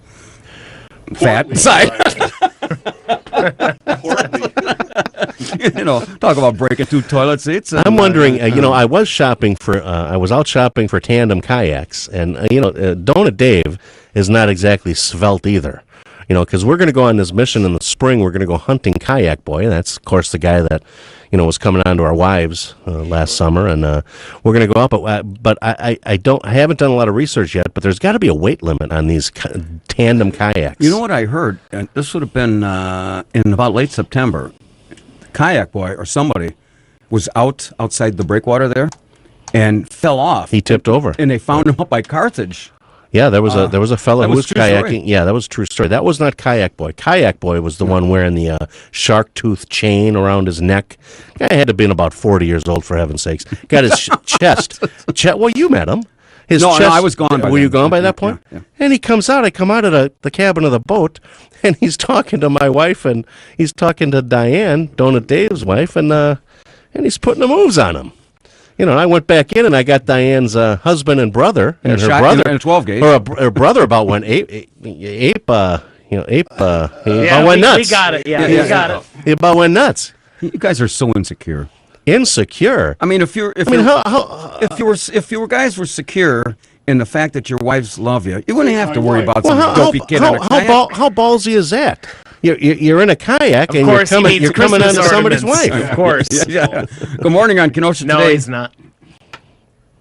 fat side. Talk about breaking 2 toilet seats. I'm wondering. I was shopping for. I was out shopping for tandem kayaks, and Donut Dave is not exactly svelte either. Because we're going to go on this mission in the spring. We're going to go hunting Kayak Boy. That's, of course, the guy that, was coming on to our wives last summer. And we're going to go up. But I haven't done a lot of research yet, but there's got to be a weight limit on these tandem kayaks. You know what I heard? And this would have been in about late September. The Kayak Boy or somebody was outside the breakwater there and fell off. He tipped over. And they found him up by Carthage. Yeah, there was a fellow who was kayaking. Story. Yeah, that was a true story. That was not Kayak Boy. Kayak Boy was the one wearing the shark tooth chain around his neck. Guy had to have been about 40 years old, for heaven's sakes. Got his chest. Well, you met him. No, I was gone. Were you gone by that point? Yeah. And he comes out. I come out of the cabin of the boat, and he's talking to my wife, and he's talking to Diane, Donut Dave's wife, and he's putting the moves on him. I went back in and I got Diane's husband and brother and her brother in a 12 gauge. Her brother about went ape. About went nuts. We got it. Yeah, we got it. He about went nuts. You guys are so insecure. Insecure. I mean, if you guys were secure in the fact that your wives love you, you wouldn't have to worry about some dopey kid in a kayak. How ballsy is that? You're in a kayak and you're coming onto somebody's wife. Of course. Yeah. Good morning on Kenosha today. No, he's not.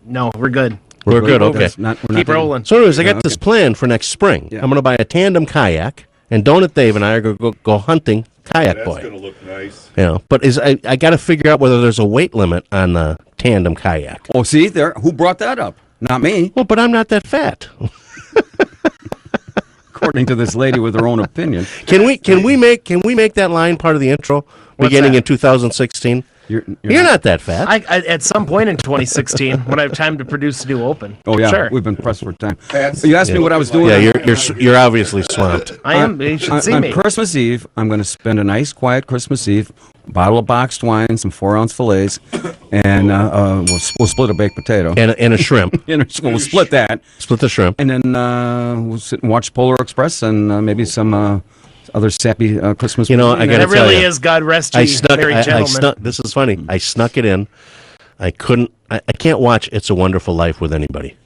No, we're good. We're good. Okay. Keep rolling. So anyways, I got this plan for next spring. Yeah. I'm going to buy a tandem kayak, and Donut Dave and I are going to go hunting Kayak Boy. That's going to look nice. But I got to figure out whether there's a weight limit on the tandem kayak. Oh, see there. Who brought that up? Not me. Well, but I'm not that fat. According to this lady with her own opinion. Can we make that line part of the intro beginning in 2016? You're not that fat. I at some point in 2016, when I have time to produce a new open. Oh yeah, sure. We've been pressed for time. You asked me what I was doing. Yeah, you're obviously swamped. I am. You should see me. On Christmas Eve, I'm going to spend a nice, quiet Christmas Eve. Bottle of boxed wine, some 4-ounce fillets, and we'll split a baked potato and a shrimp. We'll split that. Split the shrimp, and then we'll sit and watch Polar Express and maybe some other sappy Christmas. You know, movie. I got to That tell really you, is God rest I ye, snuck. merry I gentlemen. snuck. This is funny. I snuck it in. I couldn't. I can't watch It's a Wonderful Life with anybody.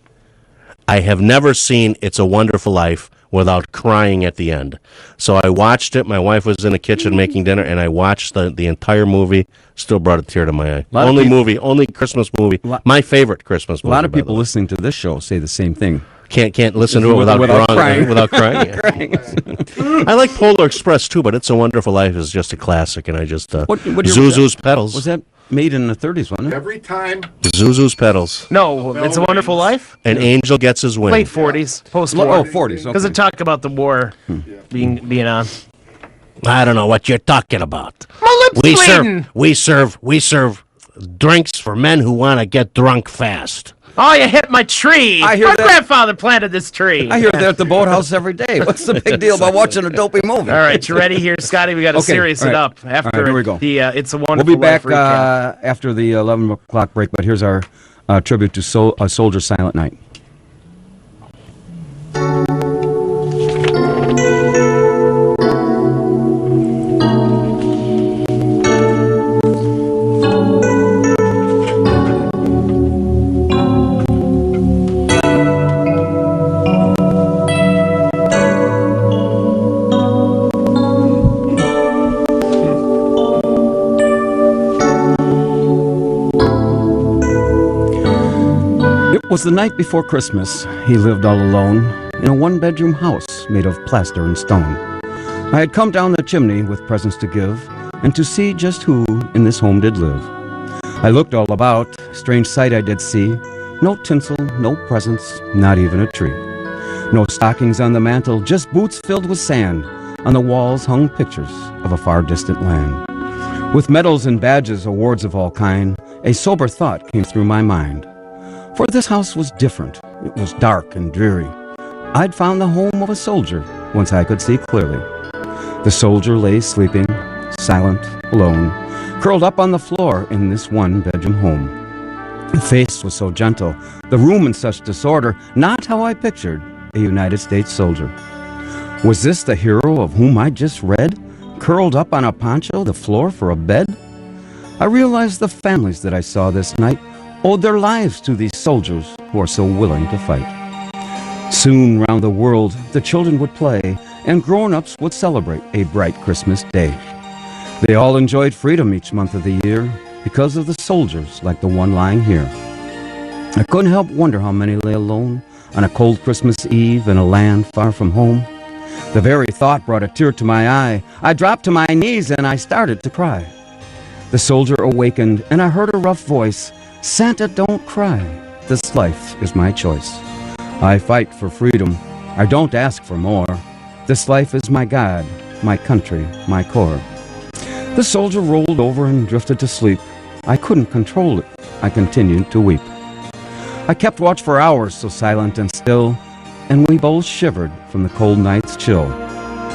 I have never seen It's a Wonderful Life without crying at the end. So I watched it. My wife was in the kitchen making dinner, and I watched the entire movie. Still brought a tear to my eye. Only Christmas movie. My favorite Christmas movie. A lot of people listening to this show say the same thing. Can't listen to it without crying. Without crying. I like Polar Express too, but It's a Wonderful Life is just a classic, and I just Zuzu's Petals. Was that made in the 30s, wasn't it? Every time. Zuzu's Petals. No, It's a Wonderful Life? An Angel Gets His Wings. Late 40s, post-war. Oh, 40s, Because it talked about the war being on. I don't know what you're talking about. My lips We serve drinks for men who want to get drunk fast. Oh, you hit my tree. I hear my that. grandfather planted this tree. I hear that at the boathouse every day. What's the big deal about watching a dopey movie? All right, you ready here, Scotty? We got to serious it up after here we go. the It's a Wonderful We'll be back Life recap. after the 11 o'clock break, but here's our tribute to Soldier Silent Night. It was the night before Christmas. He lived all alone in a one-bedroom house made of plaster and stone. I had come down the chimney with presents to give and to see just who in this home did live. I looked all about, strange sight I did see. No tinsel, no presents, not even a tree. No stockings on the mantel, just boots filled with sand. On the walls hung pictures of a far distant land. With medals and badges, awards of all kind, a sober thought came through my mind. For this house was different. It was dark and dreary. I'd found the home of a soldier, once I could see clearly. The soldier lay sleeping, silent, alone, curled up on the floor in this one-bedroom home. The face was so gentle, the room in such disorder, not how I pictured a United States soldier. Was this the hero of whom I just read, curled up on a poncho, the floor for a bed? I realized the families that I saw this night owed their lives to these soldiers who are so willing to fight. Soon round the world the children would play, and grown-ups would celebrate a bright Christmas day. They all enjoyed freedom each month of the year because of the soldiers like the one lying here. I couldn't help wonder how many lay alone on a cold Christmas Eve in a land far from home. The very thought brought a tear to my eye. I dropped to my knees and I started to cry. The soldier awakened and I heard a rough voice, "Santa, don't cry. This life is my choice. I fight for freedom. I don't ask for more. This life is my God, my country, my core." The soldier rolled over and drifted to sleep. I couldn't control it. I continued to weep. I kept watch for hours, so silent and still, and we both shivered from the cold night's chill.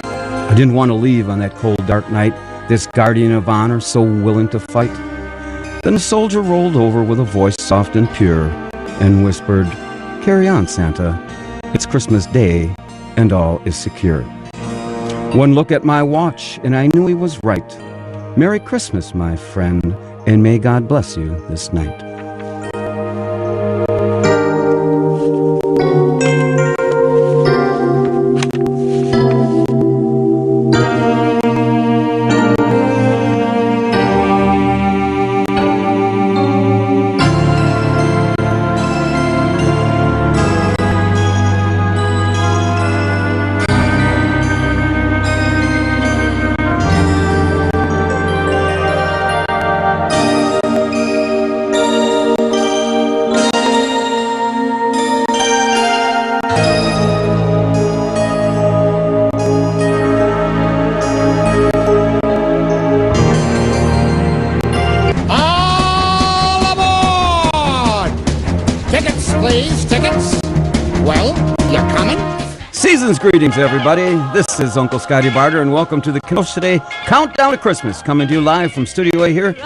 I didn't want to leave on that cold, dark night, this guardian of honor so willing to fight. Then the soldier rolled over with a voice soft and pure and whispered, "Carry on, Santa. It's Christmas Day and all is secure." One look at my watch and I knew he was right. Merry Christmas, my friend, and may God bless you this night. All aboard! Tickets, please, tickets. Well, you coming? Season's greetings, everybody. This is Uncle Scotty Barter, and welcome to the Kenosha Today Countdown to Christmas, coming to you live from Studio A here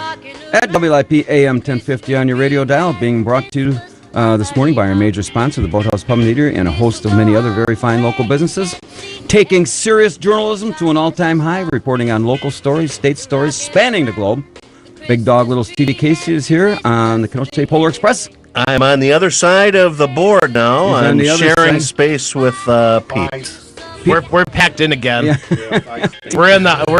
at WIP AM 1050 on your radio dial, being brought to you this morning by our major sponsor, the Boathouse Pub and Eatery, and a host of many other very fine local businesses. taking serious journalism to an all-time high, reporting on local stories, state stories, spanning the globe. Big Dog Little's T.D. Casey is here on the Kenosha Polar Express. I'm on the other side of the board now. I'm sharing space with Pete. We're packed in again. Yeah. we're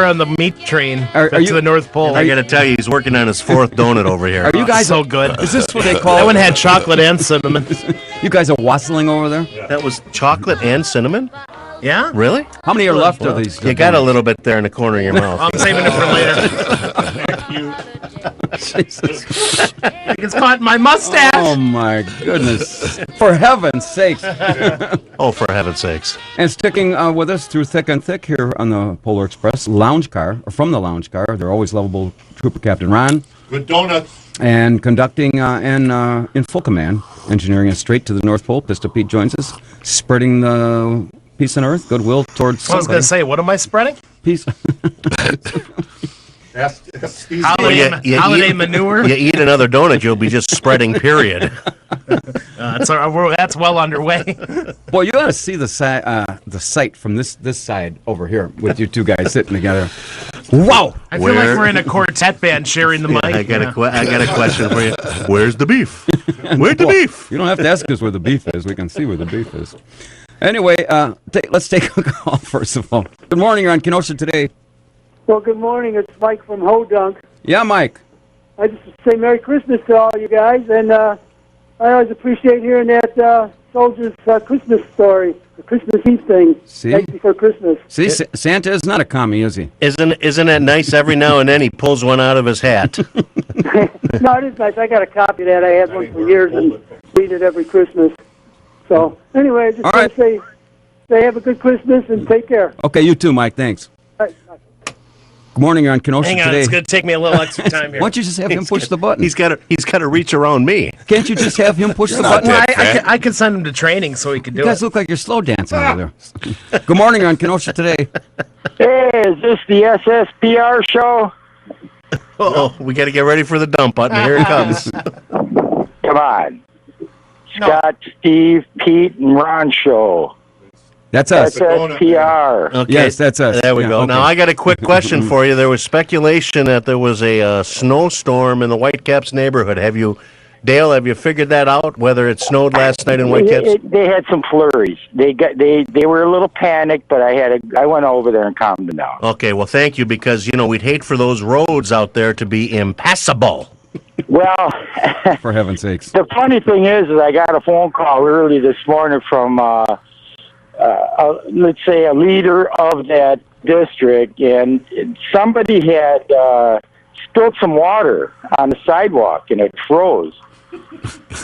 on the meat train to the North Pole. I got to tell you, he's working on his fourth donut over here. Are you guys so good? Is this what they call? That one had chocolate and cinnamon. You guys are wassailing over there? Yeah. That was chocolate and cinnamon? Yeah. Really? How many are left of these? You got a little bit there in the corner of your mouth. I'm saving it for later. Thank you. It's caught in my mustache. Oh my goodness! For heaven's sakes! Oh, for heaven's sakes! And sticking with us through thick and thick here on the Polar Express lounge car, or from the lounge car, they're always lovable Trooper Captain Ron. Good donuts. And conducting and in full command, engineering us straight to the North Pole. Pistol Pete joins us, spreading the peace on earth, goodwill towards. I was going to say, what am I spreading? Peace. Holiday manure. You eat another donut, you'll be just spreading. Period. That's well underway. Boy, you ought to see the sight from this side over here with you two guys sitting together. Wow! I feel like we're in a quartet band sharing the mic. I got a question for you. Where's the beef? Where's the beef? You don't have to ask us where the beef is. We can see where the beef is. Anyway, let's take a call first of all. Good morning. You're on Kenosha Today. Well, good morning. It's Mike from Hodunk. Yeah, Mike. I just say Merry Christmas to all you guys, and I always appreciate hearing that soldier's Christmas story, the Christmas Eve thing. See? Right before Christmas. See, Santa is not a commie, is he? Isn't it nice every now and then he pulls one out of his hat? No, it is nice. I got a copy of that. I had one for years and read it every Christmas. So, anyway, I just want to say have a good Christmas and take care. Okay, you too, Mike. Thanks. Good morning, you're on Kenosha Hang on, Today. it's going to take me a little extra time here. Why don't you just have him push the button? He's got to reach around me. Can't you just have him push the button? Well, I could send him to training so he could do it. You guys look like you're slow dancing over there. Good morning, you're on Kenosha Today. Hey, is this the SSPR show? Oh, we got to get ready for the dump button. Here it comes. Come on. Scott, Steve, Pete, and Ron show. That's us. SSPR. Okay. Yes, that's us. There we go. Okay. Now, I got a quick question for you. There was speculation that there was a snowstorm in the Whitecaps neighborhood. Dale, have you figured that out, whether it snowed last night in Whitecaps? They had some flurries. They were a little panicked, but I went over there and calmed them down. Okay, well, thank you, because, we'd hate for those roads out there to be impassable. Well, for heaven's sakes. The funny thing is I got a phone call early this morning from, let's say, a leader of that district, and somebody had spilled some water on the sidewalk, and it froze.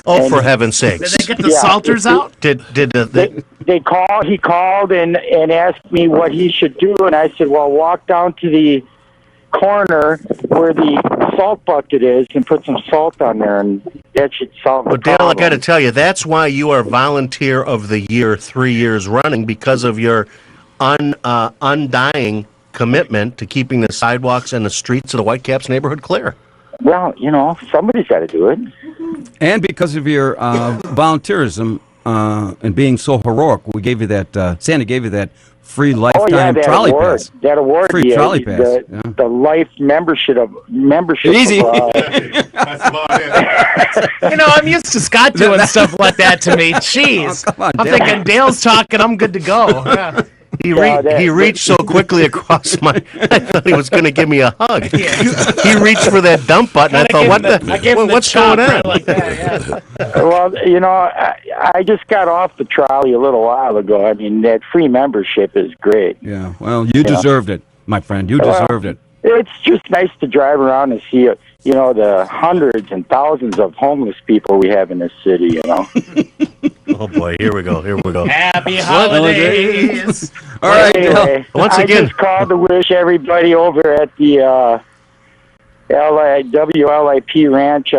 Oh, and for heaven's sakes! Did they get the salters out? They called? He called and asked me what he should do, and I said, "Well, walk down to the corner where the salt bucket is and put some salt on there, and that should solve the problem." Dale, I got to tell you, that's why you are Volunteer of the Year 3 years running, because of your undying commitment to keeping the sidewalks and the streets of the Whitecaps neighborhood clear. Well, somebody's got to do it. And because of your volunteerism and being so heroic, we gave you that. Santa gave you that free lifetime trolley pass. That award, free trolley pass. The life membership. Easy. I'm used to Scott doing stuff like that to me. Jeez, come on, I'm Dale. thinking Dale's talking. I'm good to go. Yeah. He reached so quickly across I thought he was going to give me a hug. Yeah. He reached for that dump button. I thought, what's going on? Like that, yeah. Well, I just got off the trolley a little while ago. I mean, that free membership is great. Yeah, well, you deserved it, my friend. You deserved it. It's just nice to drive around and see, the hundreds and thousands of homeless people we have in this city, Oh, boy, here we go. Happy holidays. All right, anyway, once again, I just called to wish everybody over at the WLIP Ranch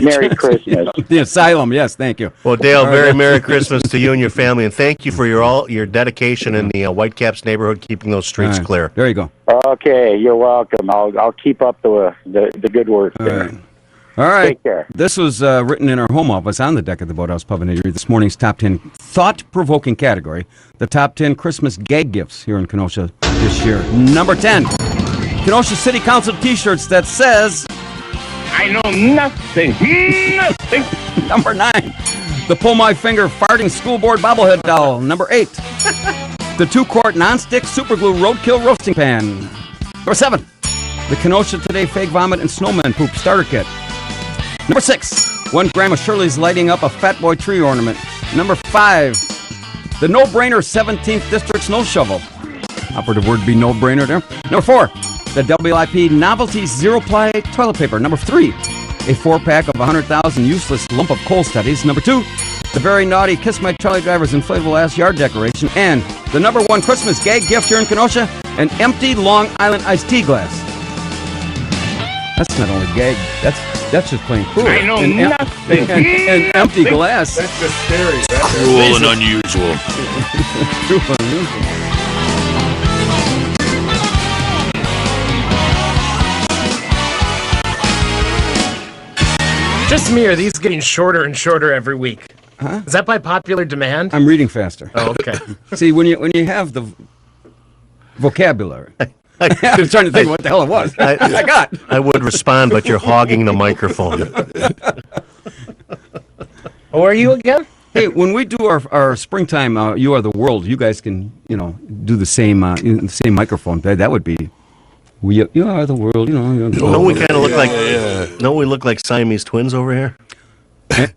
Merry Christmas. The asylum, yes, thank you. Well, Dale, very Merry Christmas to you and your family, and thank you for your dedication in the Whitecaps neighborhood, keeping those streets clear. There you go. Okay, you're welcome. I'll keep up the good work there. Right. All right. Take care. This was written in our home office on the deck of the Boathouse Pub and Eatery. This morning's top 10 thought-provoking category. The top 10 Christmas gag gifts here in Kenosha this year. Number 10. Kenosha City Council T-shirts that says, I know nothing. Nothing. Number 9. The Pull My Finger Farting School Board Bobblehead Doll. Number 8. The 2-quart non-stick superglue roadkill roasting pan. Number 7. The Kenosha Today Fake Vomit and Snowman Poop Starter Kit. Number 6. 1 gram of Shirley's lighting up a Fat Boy tree ornament. Number 5. The No-Brainer 17th District Snow Shovel. Operative word be no-brainer there. Number 4. The WIP Novelty Zero-Ply Toilet Paper. Number 3. A 4-pack of 100,000 useless lump of coal studies. Number 2. The very naughty Kiss My Trolley Driver's inflatable ass yard decoration. And the number 1 Christmas gag gift here in Kenosha, an empty Long Island iced tea glass. That's not only gag, that's just plain cruel. I know nothing. An empty glass. That's just scary. That's Cruel and unusual. Cruel and unusual. Just me, are these getting shorter and shorter every week? Huh? Is that by popular demand? I'm reading faster. Oh, okay. See, when you have the vocabulary, I was trying to think what the hell it was. I got. I would respond, but you're hogging the microphone. Who are you again? Hey, when we do our springtime, You Are the World, you guys can, do the same microphone. That would be, you are the world, No, we kind of look like, no, we look like Siamese twins over here.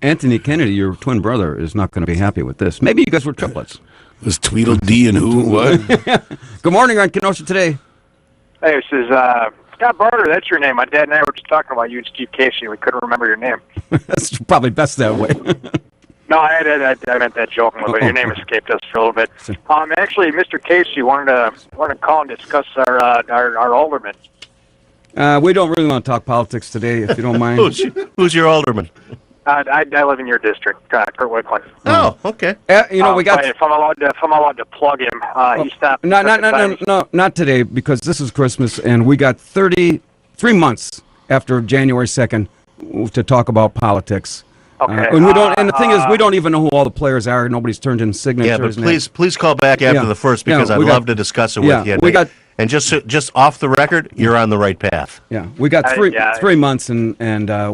Anthony Kennedy, your twin brother, is not going to be happy with this. Maybe you guys were triplets. Was Tweedledee and who? What? Good morning on Kenosha Today. Hey, this is Scott Barter. That's your name. My dad and I were just talking about you and Steve Casey. We couldn't remember your name. That's probably best that way. No, I meant that jokingly, but your name escaped us for a little bit. Actually, Mr. Casey wanted to call and discuss our alderman. We don't really want to talk politics today, if you don't mind. Who's your alderman? I live in your district, Kurt Wicklund. Oh, okay. We got. If I'm allowed to plug him, he stopped. No, not today, because this is Christmas, and we got 33 months after January 2nd to talk about politics. Okay. And we don't. And the thing is, we don't even know who all the players are. Nobody's turned in signatures. Yeah, but please call back after the first, because I'd love to discuss it with you. And just off the record, you're on the right path. Yeah, we got 3 months, and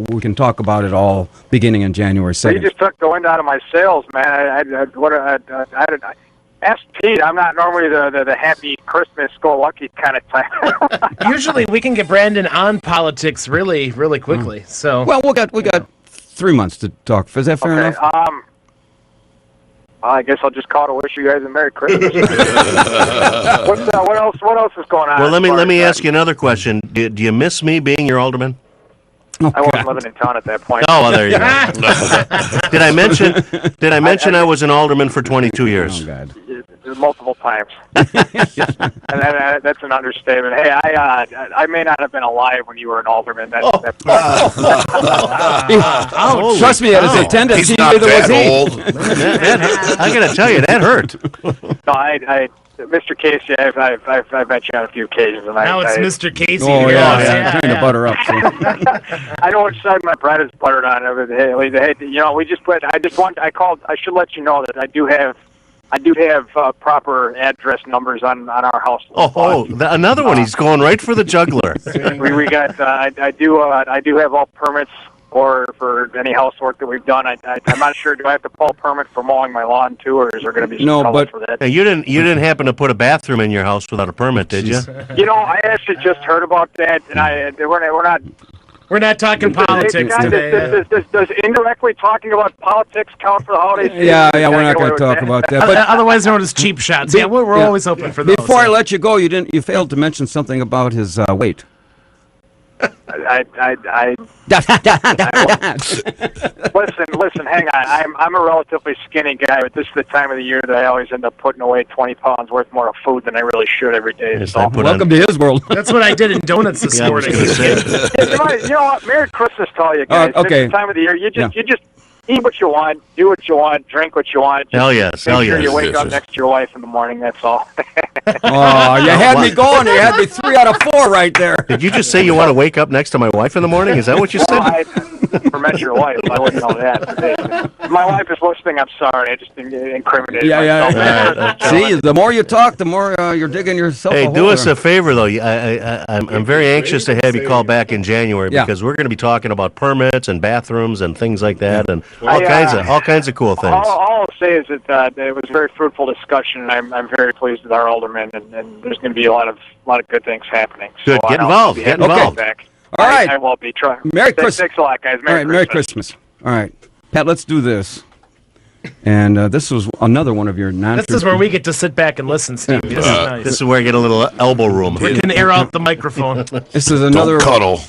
we can talk about it all beginning in January 2nd. You just took the wind out of my sails, man. I ask Pete. I'm not normally the happy Christmas go lucky kind of type. Usually, we can get Brandon on politics really, really quickly. So well, we got 3 months to talk. Is that fair enough? I guess I'll just call to wish you guys a Merry Christmas. What else is going on? Well, let me ask you another question. Do you miss me being your alderman? Oh, I wasn't living in town at that point. Oh, well, there you go. Did I mention I was an alderman for 22 years? Oh, God. Multiple times. And that's an understatement. Hey, I may not have been alive when you were an alderman. Trust me, at his attendance, neither was he. Old. I got to tell you, that hurt. No, Mr. Casey, I've met you on a few occasions, and now it's Mr. Casey. Oh yeah, trying to butter up. So. I know which side my bread is buttered on. I should let you know that I do have proper address numbers on our house. Another one. He's going right for the juggler. we got. I do have all permits for any housework that we've done. I'm not sure. Do I have to pull a permit for mowing my lawn too, or is there going to be some color for that? You didn't happen to put a bathroom in your house without a permit, did you? I actually just heard about that, and we're not talking politics today. Does indirectly talking about politics count for the holidays? Yeah, we're not going to talk about that. But otherwise known as cheap shots. Yeah, we're always open for those. Before I let you go, you failed to mention something about his weight. Listen, hang on. I'm a relatively skinny guy, but this is the time of the year that I always end up putting away 20 pounds worth more of food than I really should every day. So. Welcome to his world. That's what I did in donuts this morning. You know what? Merry Christmas to all you guys. Okay. This time of the year, you just eat what you want, do what you want, drink what you want. Hell yes, Make sure you wake up next to your wife in the morning. That's all. Oh, you had me going. You had me 3 out of 4 right there. Did you just say you want to wake up next to my wife in the morning? Is that what you said? I met your wife. I wouldn't know that. If my wife is listening, I'm sorry. I just incriminated myself. See, the more you talk, the more you're digging yourself a Hey, hole do us there. a favor, though. I'm very anxious to have you call back in January because we're going to be talking about permits and bathrooms and things like that, and all kinds of cool things. All I'll say is that it was a very fruitful discussion, and I'm very pleased with our aldermen, and there's going to be a lot of good things happening. Good, so get involved. Get involved. Back. All right. I will be trying. Merry Christmas. Thanks a lot, guys. All right, Merry Christmas. All right, Pat, let's do this. And this was another one of your This is where we get to sit back and listen, Steve. This is nice. This is where I get a little elbow room. We can air out the microphone. This is another. Don't cuddle.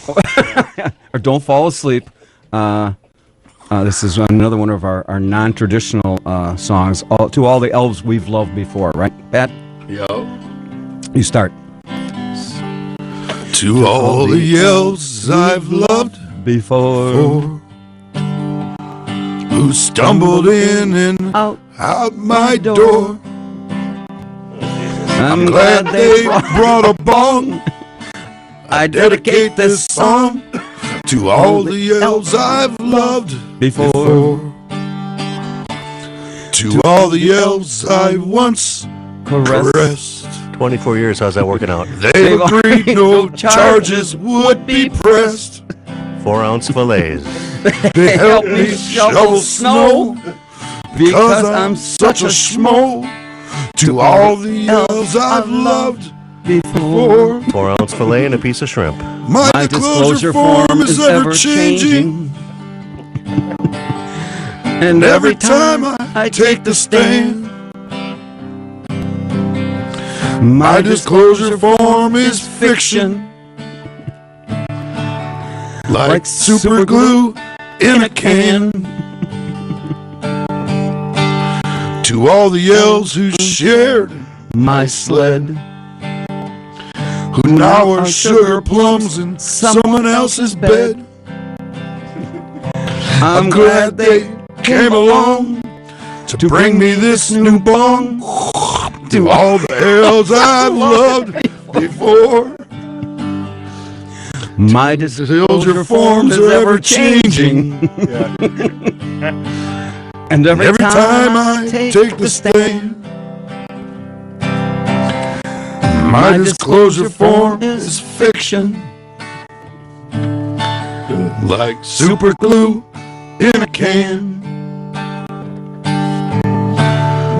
Or don't fall asleep. This is another one of our non-traditional songs. To all the elves we've loved before, right, Pat? Yo. You start. To all the elves I've loved before, who stumbled in and out my door. I'm glad they brought a bong. I dedicate this song to all the elves I've loved before. To all the elves I once caressed. 24 years, how's that working out? They've agreed no charges would be pressed. 4-ounce fillets. They help me shovel snow because I'm such a schmo. To all the elves I've loved before. 4-ounce fillet and a piece of shrimp. My disclosure form is ever changing. And every time I take the stand, my disclosure form is fiction. Like super glue in a can. To all the elves who shared my sled, who now are sugar plums in someone else's bed. I'm glad they came along to bring me this new bong. To all the elves I've loved before. My disclosure forms are ever changing. And every time I take the stand, my disclosure form is fiction. Like super glue in a can.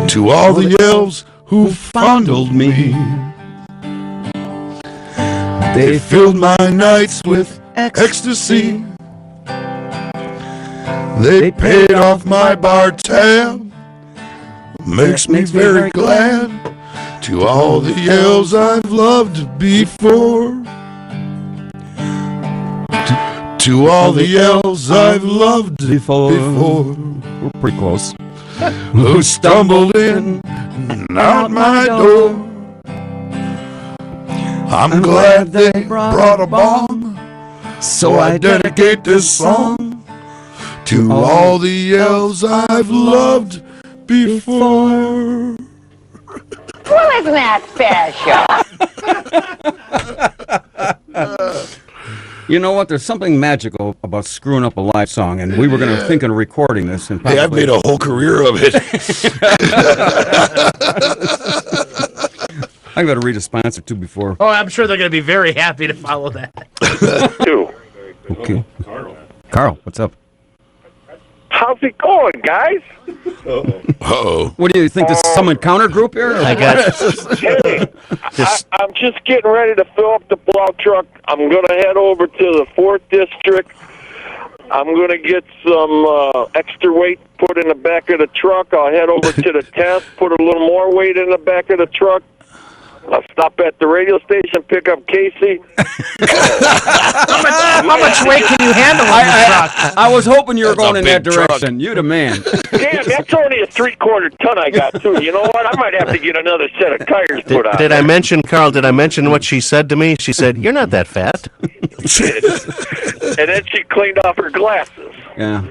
To all the elves who fondled me, they filled my nights with ecstasy. They paid off my bar tab. Makes me very glad. To all the elves I've loved before. To all the elves I've loved before. We're pretty close. Who stumbled in and out my door. I'm glad they brought a bong, so I dedicate this song to all the elves I've loved before. Well, isn't that special? You know what? There's something magical about screwing up a live song, and we were going to think of recording this. And Hey, I've made a whole career of it. I got to read a sponsor too before. Oh, I'm sure they're going to be very happy to follow that. Okay. Carl, what's up? How's it going, guys? Uh-oh. What do you think? This is some encounter group here? I got Hey, I'm just getting ready to fill up the plow truck. I'm going to head over to the 4th District. I'm going to get some extra weight put in the back of the truck. I'll head over to the 10th, put a little more weight in the back of the truck. I'll stop at the radio station, pick up Casey. How much weight can you handle in this truck? I was hoping you were going in that direction. You the man. Damn, that's only a 3/4 ton I got, too. You know what? I might have to get another set of tires put on. Did I mention, Carl, did I mention what she said to me? She said, "You're not that fat." And then she cleaned off her glasses. Yeah.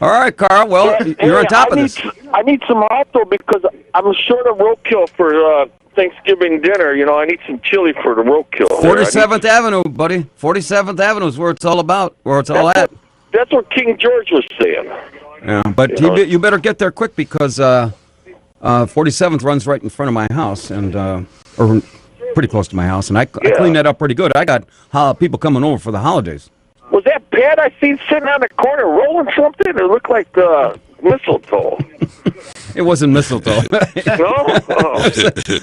All right, Carl. Well, you're on top of this. I need some help, though, because I'm short of roadkill for Thanksgiving dinner. You know, I need some chili for the roadkill. 47th Avenue, buddy. 47th Avenue is where it's all about, where it's all at. That's what King George was saying. Yeah, but you better get there quick because 47th runs right in front of my house, and or pretty close to my house, and I cleaned that up pretty good. I got people coming over for the holidays. Was that Pat I seen sitting on the corner rolling something? It looked like mistletoe. It wasn't mistletoe. No? Oh.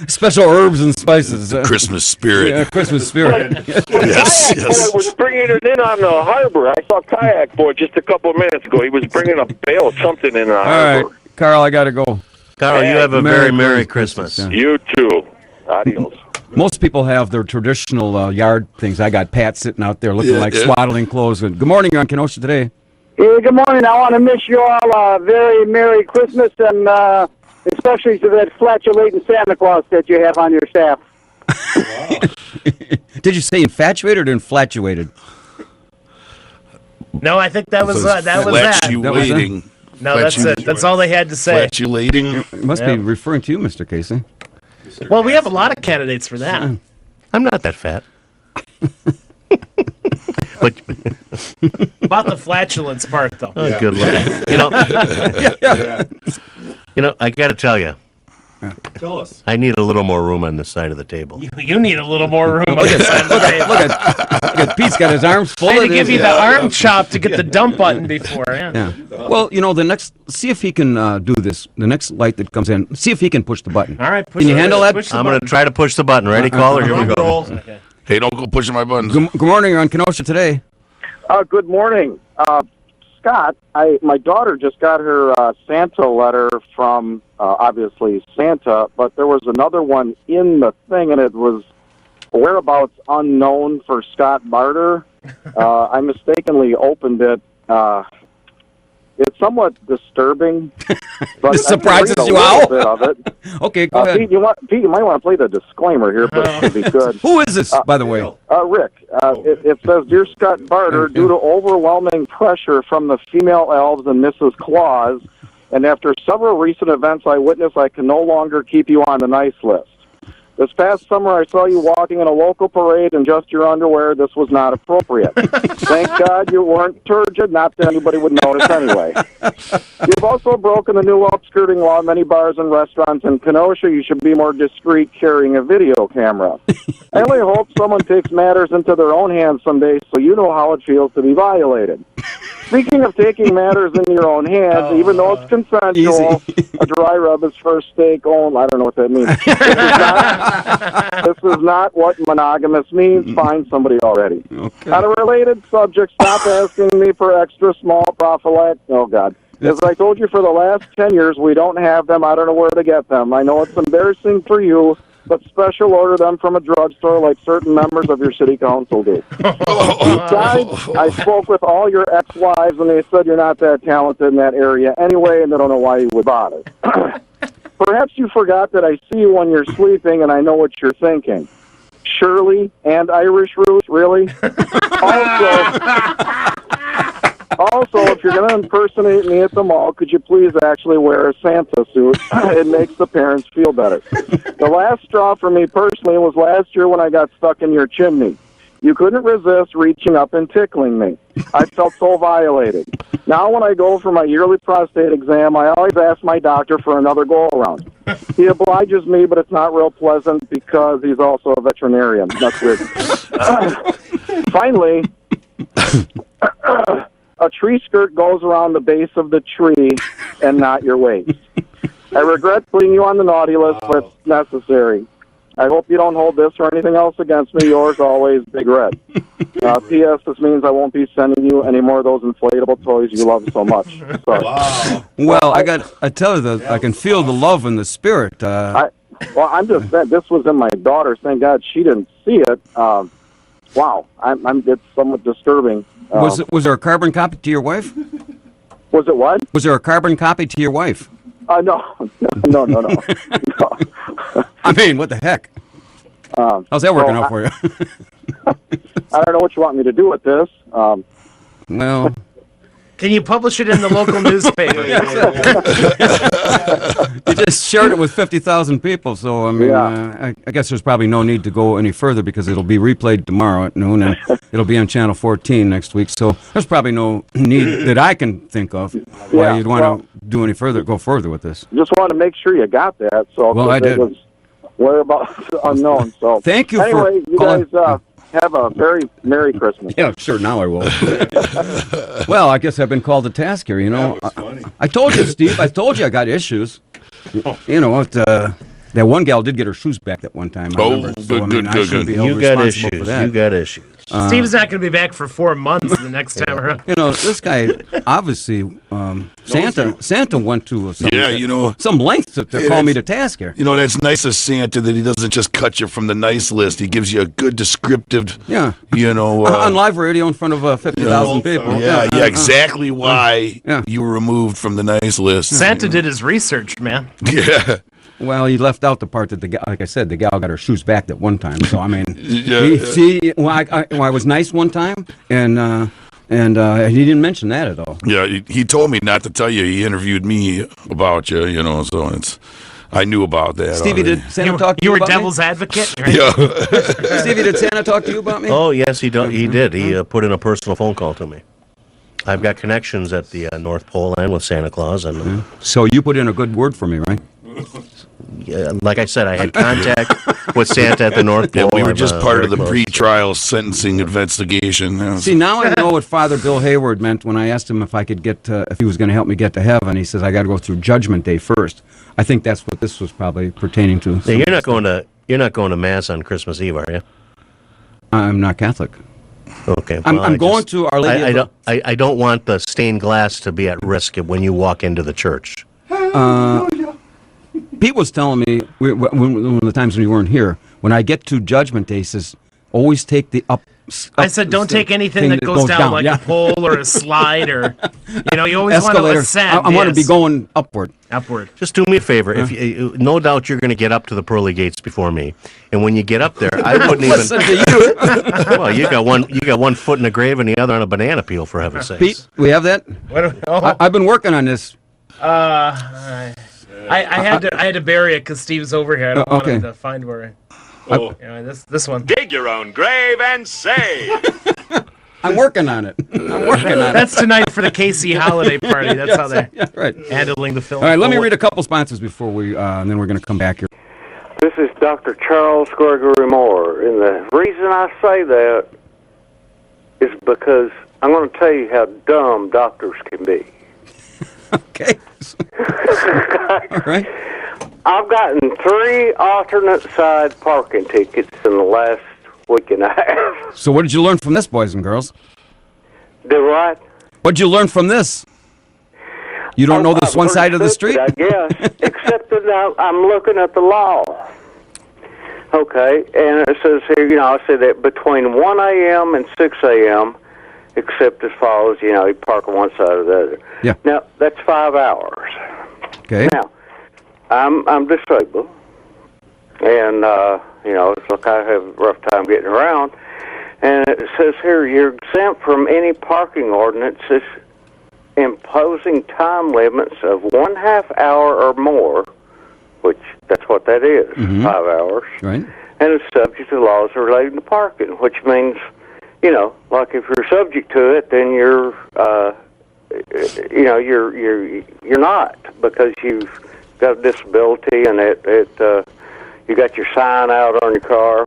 Special herbs and spices. Christmas spirit. Yeah, Christmas spirit. Yes, Kayak Boy was bringing it in on the harbor. I saw Kayak Boy just a couple of minutes ago. He was bringing a bale of something in the harbor. All right, Carl, I got to go. Carl, you have a very Merry Christmas. You too. Adios. Most people have their traditional yard things. I got Pat sitting out there looking like swaddling clothes. Good morning, you're on Kenosha today. Hey, good morning. I want to wish you all a very Merry Christmas, and especially to that flatulating Santa Claus that you have on your staff. Did you say infatuated or infatuated? No, I think that was that. Flatulating. No, that's it. That's all they had to say. Flatulating. It must be referring to you, Mr. Casey. Well, we have a lot of candidates for that. I'm not that fat. But about the flatulence part, though. Oh, good looking. You know, I got to tell you. Tell us. I need a little more room on the side of the table. You need a little more room on the side of the table. Look at Pete's got his arms full. I had to give you the arm chop to get the dump button before. Yeah. Well, see if he can do this. The next light that comes in, see if he can push the button. All right. Can you handle that? I'm going to try to push the button. Ready, caller? Here we go. Okay. Hey, don't go pushing my buttons. Good morning. You're on Kenosha today. Good morning. Scott, my daughter just got her Santa letter from, obviously, Santa, but there was another one in the thing, and it was whereabouts unknown for Scott Barter. I mistakenly opened it. It's somewhat disturbing. But this surprises you out? Bit of it. Okay, go ahead. Pete, you might want to play the disclaimer here, but it should be good. Who is this, by the way? Rick. It says, Dear Scott Barter, due to overwhelming pressure from the female elves and Mrs. Claus, and after several recent events I witnessed, I can no longer keep you on the nice list. This past summer, I saw you walking in a local parade in just your underwear. This was not appropriate. Thank God you weren't turgid, not that anybody would notice anyway. You've also broken the new upskirting law in many bars and restaurants in Kenosha. You should be more discreet carrying a video camera. I only hope someone takes matters into their own hands someday so you know how it feels to be violated. Speaking of taking matters in your own hands, even though it's consensual, a dry rub is first stake only. I don't know what that means. This is not what monogamous means. Find somebody already. Okay. On a related subject, stop asking me for extra small prophylactic. Oh, God. As I told you for the last 10 years, we don't have them. I don't know where to get them. I know it's embarrassing for you, but special order them from a drugstore like certain members of your city council do. Besides, I spoke with all your ex-wives, and they said you're not that talented in that area anyway, and they don't know why you would bother. Perhaps you forgot that I see you when you're sleeping, and I know what you're thinking. Shirley and Irish Roots, really? Also, if you're going to impersonate me at the mall, could you please actually wear a Santa suit? It makes the parents feel better. The last straw for me personally was last year when I got stuck in your chimney. You couldn't resist reaching up and tickling me. I felt so violated. Now when I go for my yearly prostate exam, I always ask my doctor for another go-around. He obliges me, but it's not real pleasant because he's also a veterinarian. That's weird. Finally, a tree skirt goes around the base of the tree and not your waist. I regret putting you on the naughty list, but it's necessary. I hope you don't hold this or anything else against me. Yours always, Big Red. P.S. This means I won't be sending you any more of those inflatable toys you love so much. Sorry. Wow. Well, I tell you that I can feel the love and the spirit. I'm just saying, this was in my daughter's. Thank God she didn't see it. Wow, it's somewhat disturbing. Was there a carbon copy to your wife? Was it what? Was there a carbon copy to your wife? No. I mean, what the heck? How's that working out for you? I don't know what you want me to do with this. Well, Can you publish it in the local newspaper? You just shared it with 50,000 people, so I mean, I guess there's probably no need to go any further because it'll be replayed tomorrow at noon, and it'll be on Channel 14 next week. So there's probably no need that I can think of why you'd want to do any further, go further with this. Just wanted to make sure you got that. So well, I did. Was whereabouts unknown. So thank you anyway, for you calling. guys have a very Merry Christmas. Yeah, sure. Now I will. Well, I guess I've been called to task here. You know, I told you, Steve. I told you I got issues. You know what? That one gal did get her shoes back that one time. I remember. So, I mean, I should be held responsible for that. You got issues. Steve's not going to be back for 4 months the next time around. You know, this guy obviously Santa went to some lengths to call me to task here. You know, that's nice of Santa that he doesn't just cut you from the nice list. He gives you a good descriptive. Yeah. You know, on live radio in front of 50,000 people. Yeah, exactly why you were removed from the nice list. Santa did his research, man. Yeah. Well, he left out the part that like I said, the gal got her shoes back that one time. So I mean, I was nice one time, and he didn't mention that at all. Yeah, he told me not to tell you. He interviewed me about you. You know, so I knew about that. Stevie, already. did Santa talk to you? You were about devil's me? advocate, right? Yeah. Stevie, did Santa talk to you about me? Oh yes, he did. He put in a personal phone call to me. I've got connections at the North Pole and with Santa Claus, and so you put in a good word for me, right? Yeah, like I said, I had contact with Santa at the North Pole. Yeah, we were just part of the pre-trial sentencing investigation. See, now I know what Father Bill Hayward meant when I asked him if I could get if he was going to help me get to heaven. He says I got to go through Judgment Day first. I think that's what this was probably pertaining to. Yeah, you're not going to Mass on Christmas Eve, are you? I'm not Catholic. Okay, well, I'm going to Our Lady. I don't want the stained glass to be at risk when you walk into the church. Pete was telling me one of the times when you weren't here, when I get to Judgment Day, he says, always take the up. I said, don't take anything that goes down like a pole or a slide or, you always want to ascend. I want to be going upward. Upward. Just do me a favor. If you, no doubt you're going to get up to the pearly gates before me, and when you get up there, I wouldn't even. Listen to you. Well, you got one foot in the grave and the other on a banana peel, for heaven's sakes. Pete, we have that. I've been working on this. I had to bury it because Steve's over here. I don't want him to find where it. This one. Dig your own grave and say. I'm working on it. That's tonight for the KC holiday party. That's how they're handling the film. All right, let me read a couple sponsors before we, and then we're going to come back here. This is Dr. Charles Gregory Moore, and the reason I say that is because I'm going to tell you how dumb doctors can be. Okay. All right. I've gotten 3 alternate side parking tickets in the last week and a half. So what did you learn from this, boys and girls? Do what? What did you learn from this? You don't know this one side of the street? I guess, except that I'm looking at the law. Okay, and it says here, I said that between 1 a.m. and 6 a.m., except as follows, you park on one side or the other. Yeah. Now, that's 5 hours. Okay. Now, I'm disabled, and, it's like I have a rough time getting around. And it says here, you're exempt from any parking ordinances imposing time limits of 1/2 hour or more, which that's what that is, 5 hours. Right. And it's subject to laws relating to parking, which means, like if you're subject to it, then you're, you're not, because you've got a disability and you got your sign out on your car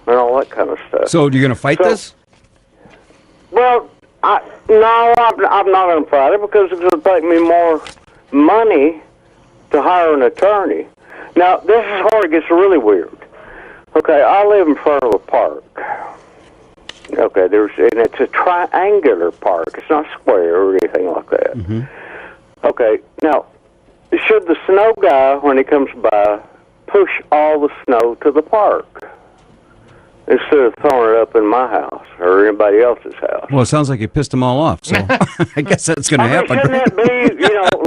and all that kind of stuff. So you're going to fight this? Well, no, I'm not going to fight it because it's going to take me more money to hire an attorney. Now, this is where it gets really weird. Okay, I live in front of a park. Okay, and it's a triangular park. It's not square or anything like that. Mm-hmm. Okay, now, should the snow guy, when he comes by, push all the snow to the park instead of throwing it up in my house or anybody else's house? Well, it sounds like you pissed them all off, so I guess that's going to happen. Shouldn't that be,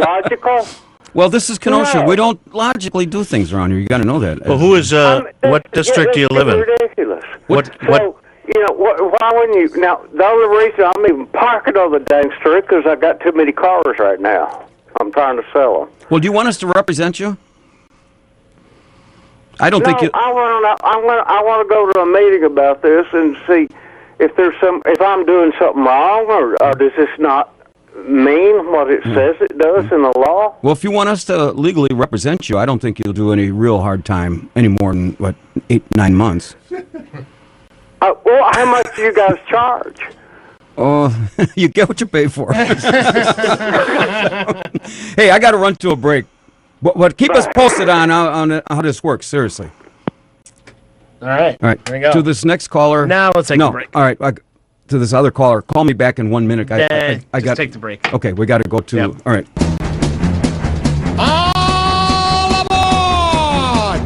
logical? Well, this is Kenosha. No. We don't logically do things around here. You got to know that. Well, who is? What district do you live in? Ridiculous. What? why wouldn't you? Now, the only reason I'm even parking on the dang street because I got too many cars right now. I'm trying to sell them. Well, do you want us to represent you? I don't think you. I want to go to a meeting about this and see if I'm doing something wrong, or does this not mean what it says it does in the law? Well, if you want us to legally represent you, I don't think you'll do any real hard time any more than 8-9 months. Well, how much do you guys charge? Oh, you get what you pay for. Hey, I got to run to a break. But keep us posted on how this works, seriously. All right. All right. Here we go. To this next caller. Now let's take a break. All right. To this other caller. Call me back in 1 minute. I got take the break. Okay, we got to go to. Yep. All right. All aboard!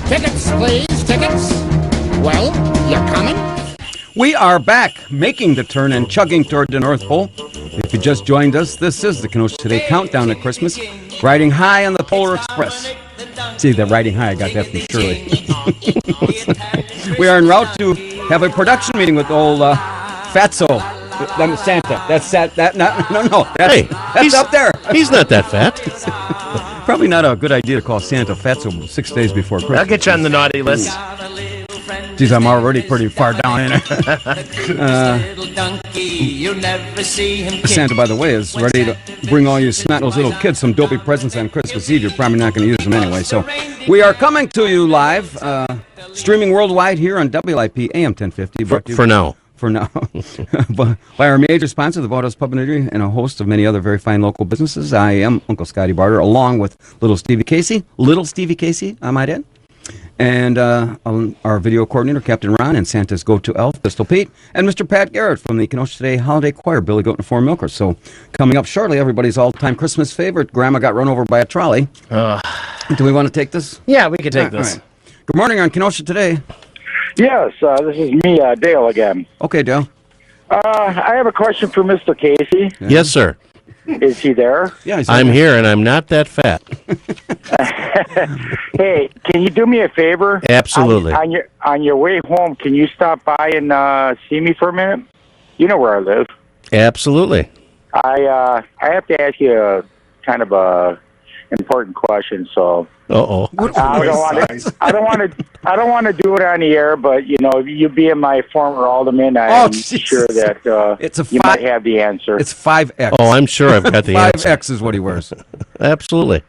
Tickets, please, tickets. Well, you're coming? We are back, making the turn and chugging toward the North Pole. If you just joined us, this is the Kenosha Today Countdown to Christmas, riding high on the Polar Express. See, the riding high, I got that from Shirley. We are en route to have a production meeting with old Fatso. Santa. That's that. No. That's up there. He's not that fat. Probably not a good idea to call Santa Fatso 6 days before Christmas. I'll get you on the naughty list. Geez, I'm already pretty far down in it. Santa, by the way, is ready to bring all you snot-nosed little kids some dopey presents on Christmas Eve. You're probably not going to use them anyway. So we are coming to you live, streaming worldwide here on WIP AM 1050. For now. For now. By our major sponsor, the Vaughthouse Pub and Eatery, and a host of many other very fine local businesses. I am Uncle Scotty Barter, along with Little Stevie Casey, I might add. And our video coordinator, Captain Ron, and Santa's go-to elf, Pistol Pete, and Mr. Pat Garrett from the Kenosha Today Holiday Choir, Billy Goat and Four Milkers. So coming up shortly, everybody's all-time Christmas favorite, Grandma got run over by a trolley. Do we want to take this? Yeah, we could take this. Right. Good morning on Kenosha Today. Yes, this is me, Dale, again. Okay, Dale. I have a question for Mr. Casey. Yeah. Yes, sir. Is he there? Yeah, I'm here, and I'm not that fat. Hey, can you do me a favor? Absolutely. On your way home, can you stop by and see me for a minute? You know where I live. Absolutely. I have to ask you a kind of a important question, so Uh-oh. I don't want to do it on the air, but you being my former alderman, I'm sure that you might have the answer. It's 5X. Oh, I'm sure I've got the answer. 5X is what he wears. Absolutely.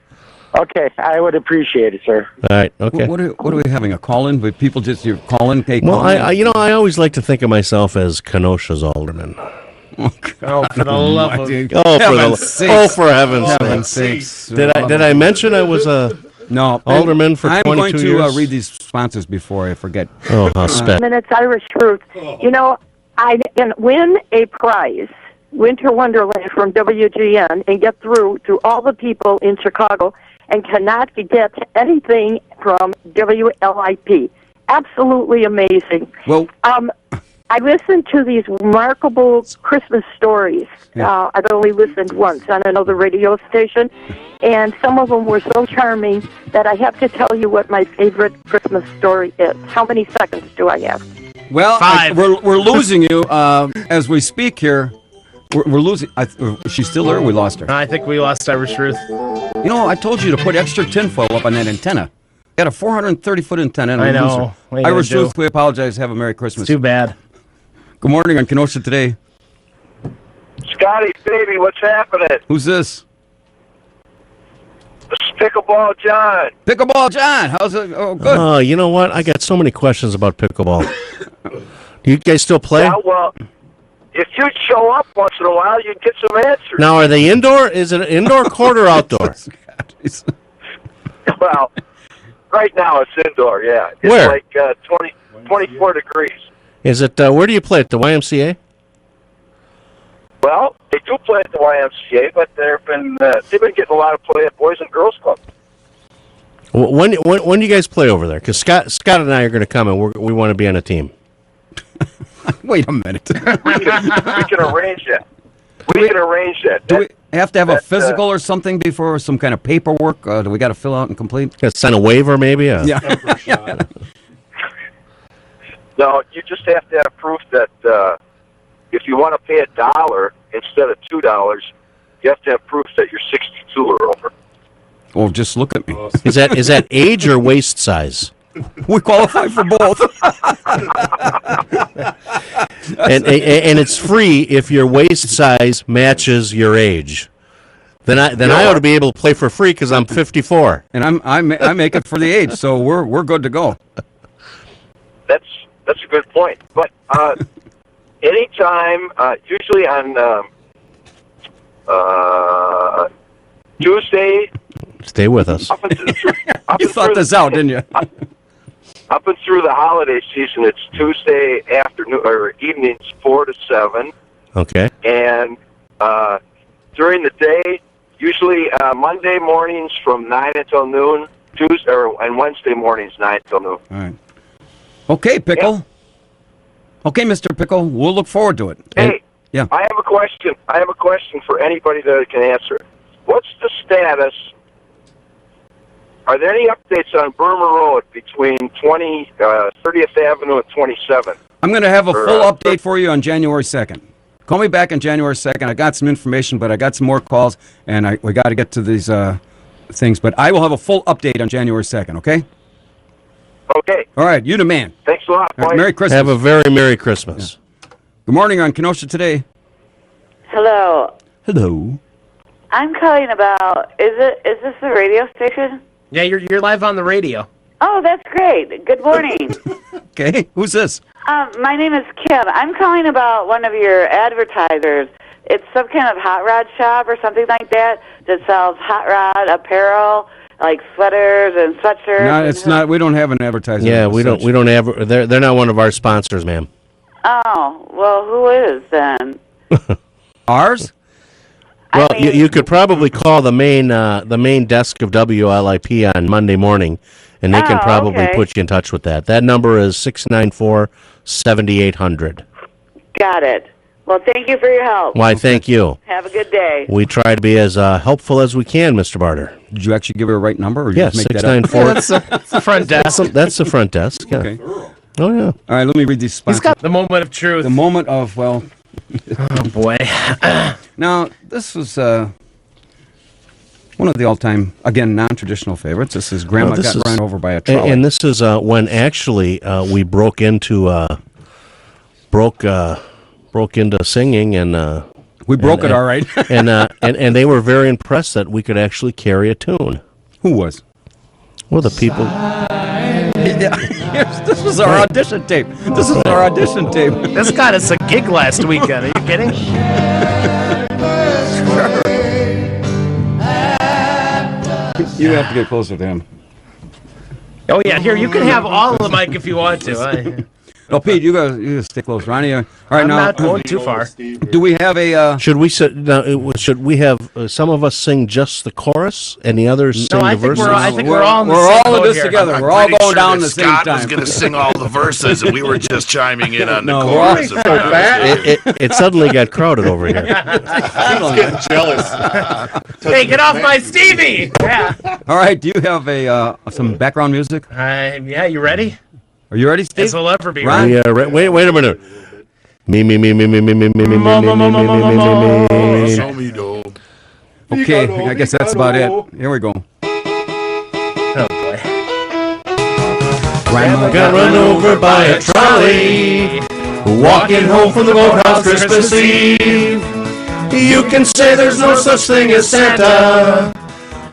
Okay, I would appreciate it, sir. All right. Okay. What are we having, a call-in? With people just calling? Hey, well, I always like to think of myself as Kenosha's alderman. Oh, for the love of for heaven's sakes! Did I mention I was a alderman for 22 years? I'm going to read these sponsors before I forget. Oh, how special! Minutes Irish Truth. I can win a prize, Winter Wonderland from WGN, and get through to all the people in Chicago, and cannot get anything from WLIP. Absolutely amazing. Well. I listened to these remarkable Christmas stories. I've only listened once on another radio station, and some of them were so charming that I have to tell you what my favorite Christmas story is. How many seconds do I have? Well, 5. We're losing you as we speak here. We're losing. Is she still there? Or we lost her. I think we lost Irish Ruth. I told you to put extra tinfoil up on that antenna. Got a 430-foot antenna. And I know. Irish Ruth, we apologize. Have a Merry Christmas. It's too bad. Good morning on Kenosha Today. Scotty, baby, what's happening? Who's this? It's Pickleball John. Pickleball John. How's it? Oh, good. Oh, you know what? I got so many questions about pickleball. Do you guys still play? Yeah, well, if you'd show up once in a while, you'd get some answers. Now, are they indoor? Is it an indoor court or outdoor? Well, right now it's indoor, yeah. It's Where? like 24 degrees. Is it? Where do you play? At the YMCA? Well, they do play at the YMCA, but they've been getting a lot of play at Boys and Girls Club. When do you guys play over there? Because Scott and I are going to come, and we want to be on a team. Wait a minute. we can arrange that. We can arrange that. Do we have to have a physical or something before, some kind of paperwork? Do we got to fill out and complete? Sign a waiver, maybe? Yeah. No, you just have to have proof that if you want to pay $1 instead of $2, you have to have proof that you're 62 or over. Well, just look at me. Is that age or waist size? We qualify for both. and it's free if your waist size matches your age. Then I ought to be able to play for free because I'm 54. And I make it for the age, so we're good to go. That's a good point. But anytime, usually on Tuesday. Stay with us. You thought this out, didn't you? Up and through the holiday season, it's Tuesday afternoon or evenings 4 to 7. Okay. And during the day, usually Monday mornings from 9 until noon, and Wednesday mornings 9 until noon. All right. Okay, Pickle. Yeah. Okay, Mr. Pickle, we'll look forward to it. Hey, yeah. I have a question. For anybody that can answer it. What's the status? Are there any updates on Burma Road between 30th Avenue and 27th? I'm going to have a full update for you on January 2nd. Call me back on January 2nd. I got some information, but I got some more calls, and we got to get to these things. But I will have a full update on January 2nd, okay? Okay. All right, you the man. Thanks a lot. Right, Merry Christmas. Have a very Merry Christmas. Yeah. Good morning on Kenosha Today. Hello. Hello. I'm calling about, is this the radio station? Yeah, you're live on the radio. Oh, that's great. Good morning. Okay, who's this? My name is Kim. I'm calling about one of your advertisers. It's some kind of hot rod shop or something like that sells hot rod apparel, like sweaters and sweatshirts. No, it's not. We don't have an advertiser. Yeah, we don't have. They're not one of our sponsors, ma'am. Oh, well, who is then? Ours? Well, you could probably call the main desk of WLIP on Monday morning, and they can probably put you in touch with that. That number is 694-7800. Got it. Well, thank you for your help. Why, thank you. Have a good day. We try to be as helpful as we can, Mr. Barter. Did you actually give her a right number? Or Yes, just make 694. That's the front desk. That's the front desk. Yeah. Okay. Oh, yeah. All right, let me read these sponsors. He's got the moment of truth. The moment of, well... Oh, boy. Now, this was one of the all-time, again, non-traditional favorites. This is Grandma Got Run Over by a Trolley. And this is when actually we broke into singing, and we broke it all right. and they were very impressed that we could actually carry a tune. Who was? Well, the people. This was our audition tape. This is our audition tape. This got us a gig last weekend. Are you kidding? You have to get closer to him. Oh, yeah. Here, you can have all of the mic if you want to. No, Pete, you gotta stay close. Ronnie, all right, I'm now not going too far. Do we have a? Should we have some of us sing just the chorus and the others sing the verses? I think we're all in the same boat this here. together. We're all going down the same Scott time. was going to sing all the verses, and we were just chiming in on the No, chorus. It suddenly got crowded over here. I'm getting jealous. Hey, get off my Stevie! Yeah. All right, do you have some background music? Yeah, you ready? Are you ready, Steve? Yes, we'll ever be Ron? ready. Yeah, wait a minute. Me. Show me, dog. Okay, I guess that's about it. Here we go. Oh, boy. Grandma got run over by a trolley, walking home from the boathouse Christmas Eve. You can say there's no such thing as Santa,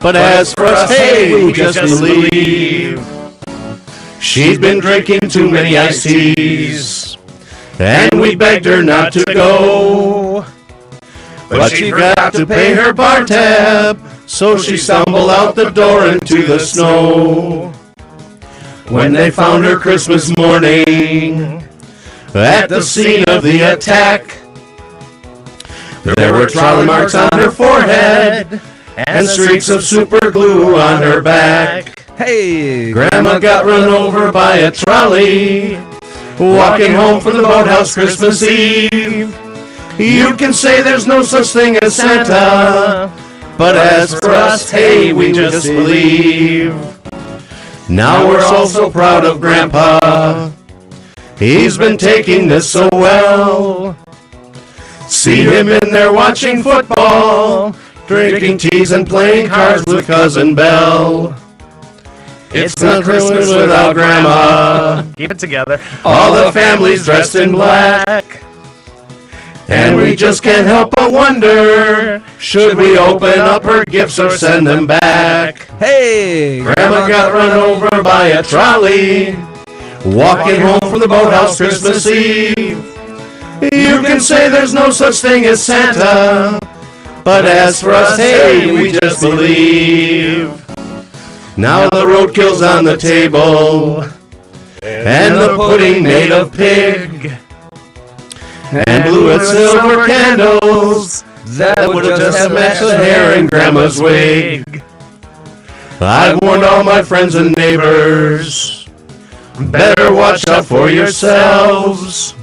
but as for us, hey, we just believe. She's been drinking too many iced teas, and we begged her not to go. But she forgot to pay her bar tab, so she stumbled out the door into the snow. When they found her Christmas morning at the scene of the attack, there were trolley marks on her forehead and streaks of super glue on her back. Hey! Grandma got run over by a trolley, walking home from the boathouse Christmas Eve. You can say there's no such thing as Santa, but as for us, hey, we just believe. Now we're all so proud of Grandpa. He's been taking this so well. See him in there watching football, drinking teas and playing cards with Cousin Belle. It's not Christmas without Grandma. Keep it together. All the family's dressed in black. And we just can't help but wonder, should we open up her gifts or send them back? Hey! Grandma got run over by a trolley, walking home from the boathouse Christmas Eve. You can say there's no such thing as Santa, but as for us, hey, we just believe. Now the roadkill's on the table, and the pudding made of pig, and blue and silver candles that would just match the hair in Grandma's wig. I've warned all my friends and neighbors, better watch out for yourselves.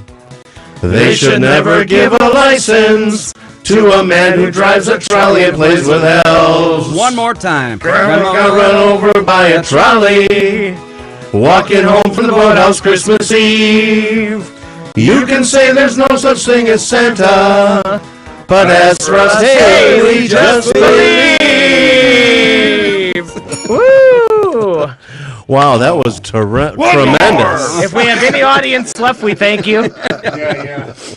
They should never give a license to a man who drives a trolley and plays with elves. One more time. Grandma got run over by a trolley, walking home from the boathouse Christmas Eve. You can say there's no such thing as Santa, but as for us, hey, we just believe. Woo! Wow, that was tremendous. If we have any audience left, we thank you.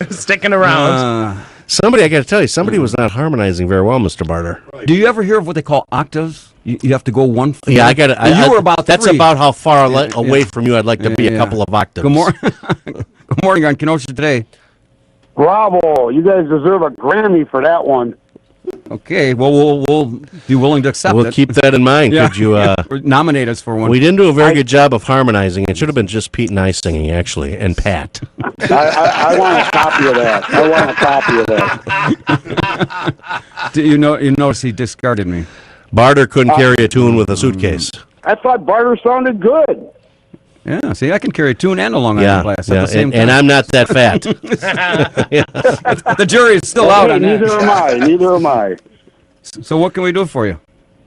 Sticking around. Somebody, I got to tell you, somebody was not harmonizing very well, Mr. Barter. Do you ever hear of what they call octaves? You have to go one. Yeah, I got it. You were about that's three. about how far away from you I'd like to be. A couple of octaves. Good morning. Good morning on Kenosha Today. Bravo! You guys deserve a Grammy for that one. Okay, well, we'll be willing to accept it. We'll keep that in mind. Yeah. Could you nominate us for one? We didn't do a very good job of harmonizing. It should have been just Pete and I singing, actually, and Pat. I want a copy of that. I want a copy of that. You notice he discarded me. Barter couldn't carry a tune with a suitcase. I thought Barter sounded good. Yeah, see, I can carry a tune and a Long Island glass at the same time. And I'm not that fat. The jury is still out on that. Neither am I. Neither am I. So what can we do for you?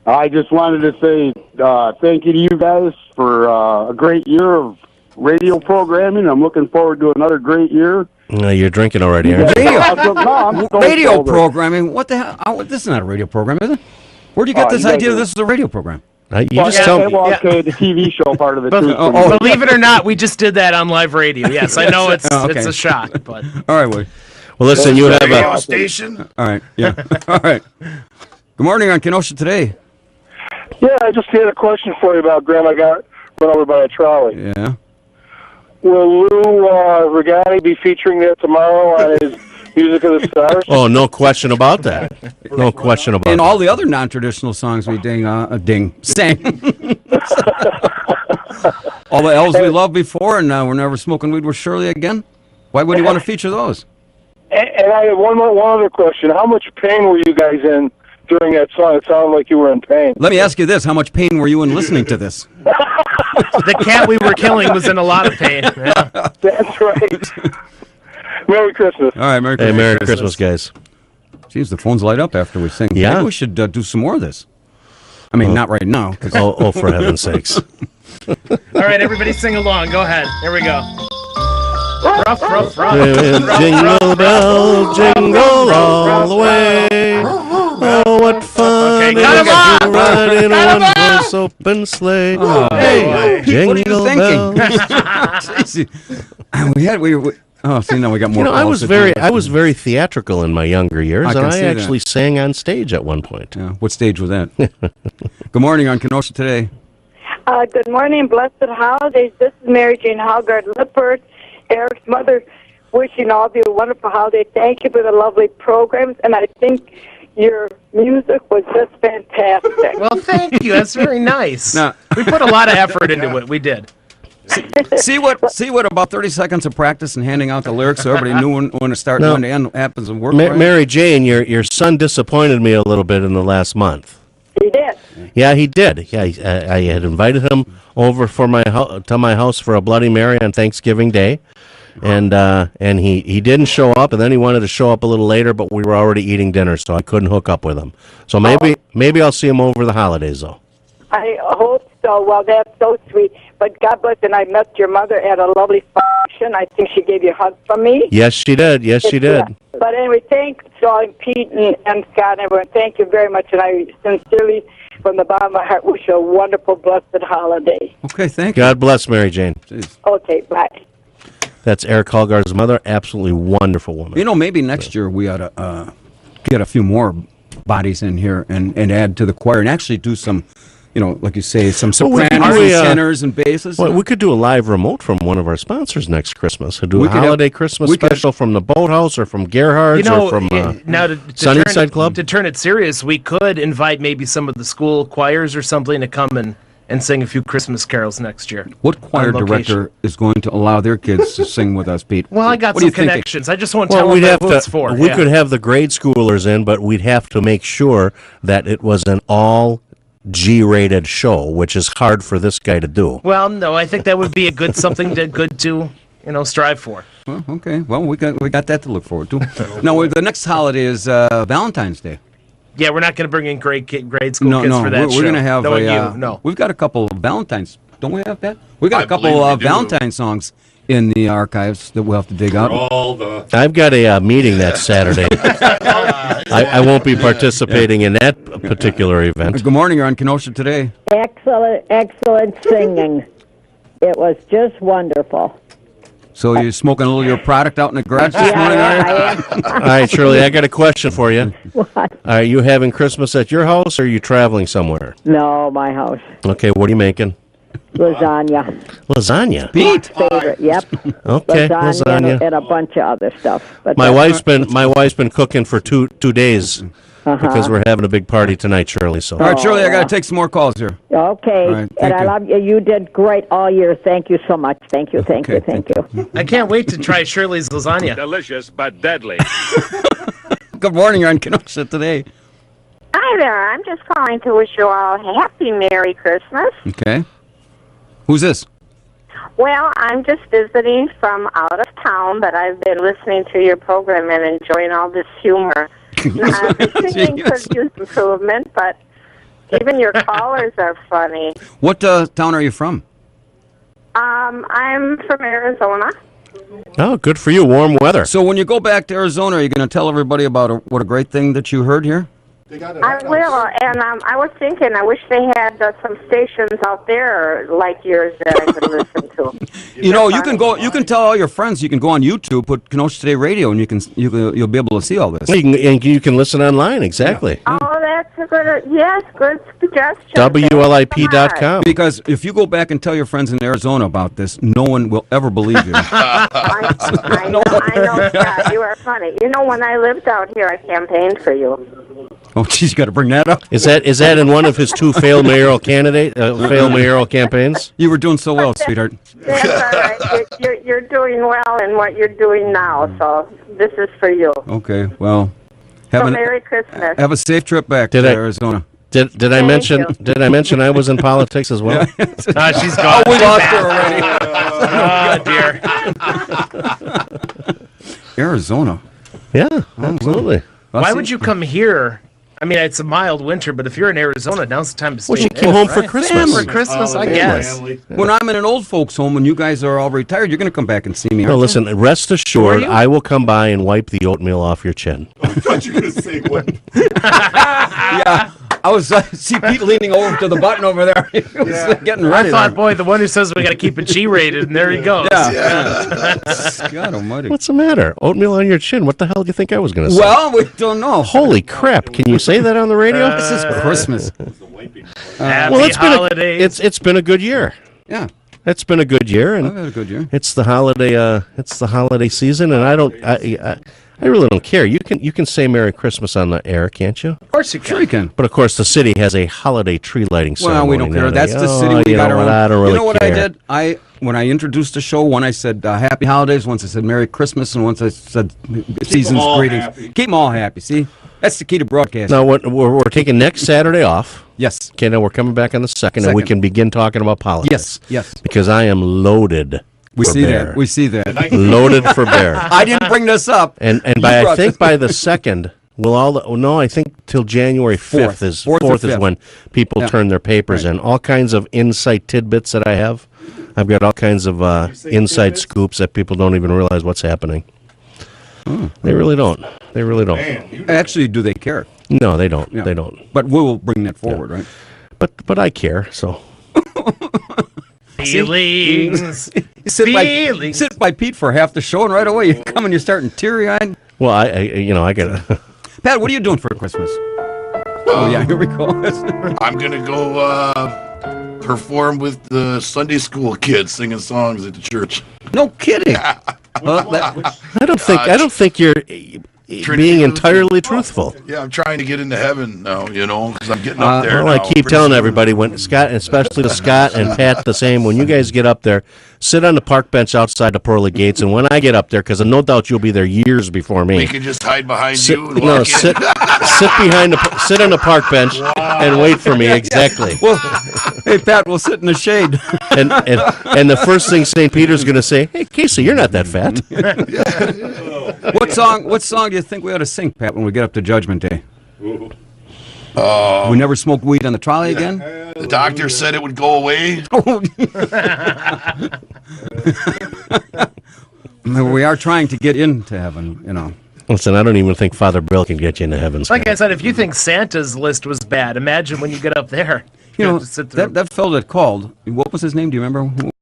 I just wanted to say thank you to you guys for a great year of radio programming. I'm looking forward to another great year. You're drinking already, aren't you? Radio programming? What the hell? This is not a radio program, is it? Where'd you get this idea this is a radio program? You just tell me. Okay, the TV show part of it, too. Believe it or not, we just did that on live radio. Yes, I know it's a shock, but all right, well, listen, you have a station. All right, yeah, all right. Good morning on Kenosha Today. Yeah, I just had a question for you about Grandma got run over by a trolley. Yeah. Will Lou Regani be featuring that tomorrow on his Music of the Stars? Oh, no question about that. No question about And that. all the other non-traditional songs we sang. All the elves we loved before, and We're Never Smoking Weed with Shirley Again. Why would you want to feature those? And I have one other question. How much pain were you guys in during that song? It sounded like you were in pain. Let me ask you this. How much pain were you in listening to this? The cat we were killing was in a lot of pain. Yeah. That's right. Merry Christmas. All right, Merry Christmas. Hey, Merry Christmas, guys. Jeez, the phones light up after we sing. Yeah. Maybe we should do some more of this. I mean, not right now. Oh, for heaven's sakes. All right, everybody sing along. Go ahead. Here we go. Ruff, ruff, ruff. Jingle bell, jingle all the way. Oh, what fun it is to ride in a one-horse open sleigh. Hey, jingle bell. Oh, see, now we got more. I was very theatrical in my younger years, and I actually sang on stage at one point. Yeah. What stage was that? Good morning on Kenosha Today. Good morning, blessed holidays. This is Mary Jane Hallgard Lippert, Eric's mother, wishing all of you a wonderful holiday. Thank you for the lovely programs, and I think your music was just fantastic. Well, thank you. That's very nice. Now, we put a lot of effort into it. We did. See what about 30 seconds of practice and handing out the lyrics so everybody knew when to start and when to end happens and work. Mary Jane, your son disappointed me a little bit in the last month. He did. Yeah, he did. Yeah, I had invited him over to my house for a Bloody Mary on Thanksgiving Day, and he didn't show up, and then he wanted to show up a little later, but we were already eating dinner, so I couldn't hook up with him. So maybe I'll see him over the holidays though. I hope so. Well, that's so sweet. But God bless, and I met your mother at a lovely function. I think she gave you a hug from me. Yes, she did. Yes, she did. But anyway, thanks, John, Pete, and Scott, and everyone. Thank you very much, and I sincerely, from the bottom of my heart, wish you a wonderful, blessed holiday. Okay, thank you. God bless Mary Jane. Jeez. Okay, bye. That's Eric Hallgar's mother. Absolutely wonderful woman. You know, maybe next year we ought to get a few more bodies in here and add to the choir and actually do some, you know, like you say, some sopranos and tenors and basses. Well, we could do a live remote from one of our sponsors next Christmas. We'd do a holiday Christmas special from the Boathouse or from Gerhard's or from now Sunnyside Club. To turn it serious, we could invite maybe some of the school choirs or something to come and sing a few Christmas carols next year. What choir director is going to allow their kids to sing with us, Pete? Well, I got some connections. I just want to tell we'd them have who it's for. We could have the grade schoolers in, but we'd have to make sure that it was an all G-rated show, which is hard for this guy to do. Well, no, I think that would be a good something to strive for. Well, okay. Well, we got that to look forward to. Now, the next holiday is Valentine's Day. Yeah, we're not going to bring in grade school kids for that show. We're going to have no. We've got a couple of Valentine's. Don't we have that? We got a couple of Valentine songs in the archives that we'll have to dig out. I've got a meeting that Saturday. I won't be participating in that particular event. Good morning. You're on Kenosha Today. Excellent singing. It was just wonderful. So you're smoking a little of your product out in the garage this morning, are you? I am. All right, Shirley, I got a question for you. What? Are you having Christmas at your house, or are you traveling somewhere? No, my house. Okay, what are you making? Lasagna. Lasagna? Pete? Favorite, yep. Okay, lasagna. And a bunch of other stuff. But my wife's been cooking for two days because we're having a big party tonight, Shirley. So. All right, Shirley, I got to take some more calls here. Okay, right, and I love you. You did great all year. Thank you so much. Thank you. I can't wait to try Shirley's lasagna. Delicious but deadly. Good morning. You're on Kenosha Today. Hi there. I'm just calling to wish you all a happy Merry Christmas. Okay. Who's this? Well, I'm just visiting from out of town, but I've been listening to your program and enjoying all this humor. The singing could use improvement, but even your callers are funny. What town are you from? I'm from Arizona. Oh, good for you. Warm weather. So when you go back to Arizona, are you going to tell everybody about what a great thing that you heard here? I will, and I was thinking, I wish they had some stations out there like yours that I could listen to. You know, you can go. You can tell all your friends. You can go on YouTube, put Kenosha Today Radio, and you'll be able to see all this. You can listen online. Exactly. Oh, that's a good suggestion. WLIP.com. Because if you go back and tell your friends in Arizona about this, no one will ever believe you. I know, Scott, you are funny. You know, when I lived out here, I campaigned for you. Oh, geez, you got to bring that up. Is that in one of his two failed mayoral campaigns? You were doing so well, sweetheart. That's all right. You're doing well in what you're doing now, so this is for you. Okay, well, Merry Christmas. Have a safe trip back to Arizona. Did I mention? Did I mention I was in politics as well? She's gone. Oh, we lost her already. Arizona. Yeah, absolutely. Why would you come here? I mean, it's a mild winter, but if you're in Arizona, now's the time to stay. Well, she came home for Christmas. For Christmas, I guess. When I'm in an old folks' home and you guys are all retired, you're going to come back and see me. No, listen, rest assured, I will come by and wipe the oatmeal off your chin. I thought you were going to say what? Yeah. I was see Pete leaning over to the button over there. He was getting ready. I thought, boy, the one who says we got to keep it G-rated, and there he goes. Yeah. God almighty. What's the matter? Oatmeal on your chin. What the hell do you think I was going to say? Well, we don't know. Holy crap! Can you say that on the radio? This is Christmas. Happy holidays. It's been a good year. Yeah. It's been a good year, and I've had a good year. It's the holiday season, and I really don't care. You can say Merry Christmas on the air, can't you? Of course you can. Sure you can. But of course, the city has a holiday tree lighting ceremony. Well, we don't care. That's the city. We got our own. I don't really You know what care. I did? When I introduced the show, one I said Happy Holidays, once I said Merry Christmas, and once I said Season's Greetings. Happy. Keep them all happy. See, that's the key to broadcasting. Now we're taking next Saturday off. Yes. Okay. Now we're coming back on the 2nd, and we can begin talking about politics. Yes. Because I am loaded. We see bear. that. We see that. Loaded for bear. I didn't bring this up. And I think by the 2nd, Will all the, no, I think till January 5th is Fourth or 4th is fifth. when people turn their papers in. All kinds of insight tidbits that I have. I've got all kinds of inside scoops that people don't even realize what's happening. They really don't. They really don't. Actually, do they care? No, they don't. Yeah. They don't. But we will bring that forward, right? But I care, so. Feelings. You sit by Pete for half the show, and right away you come and you're starting teary-eyed. Well, I got to. Pat, what are you doing for Christmas? Oh, yeah, here we go. I'm going to go perform with the Sunday school kids singing songs at the church. No kidding. I don't think you're being entirely truthful. Yeah, I'm trying to get into heaven now, because I'm getting up there. Well, now. I keep telling everybody, when Scott, especially to Scott and Pat, the same. When you guys get up there, sit on the park bench outside the pearly gates, and when I get up there, because no doubt you'll be there years before me. We can just hide behind you and walk in. sit on the park bench and wait for me. Exactly. Well, hey Pat, we'll sit in the shade. and the first thing St. Peter's going to say, "Hey, Casey, you're not that fat." What song do you think we ought to sing, Pat, when we get up to Judgment Day? We never smoke weed on the trolley again? The doctor said it would go away. We are trying to get into heaven, Listen, I don't even think Father Bill can get you into heaven. Like I said, if you think Santa's list was bad, imagine when you get up there. That fellow that called, what was his name? Do you remember?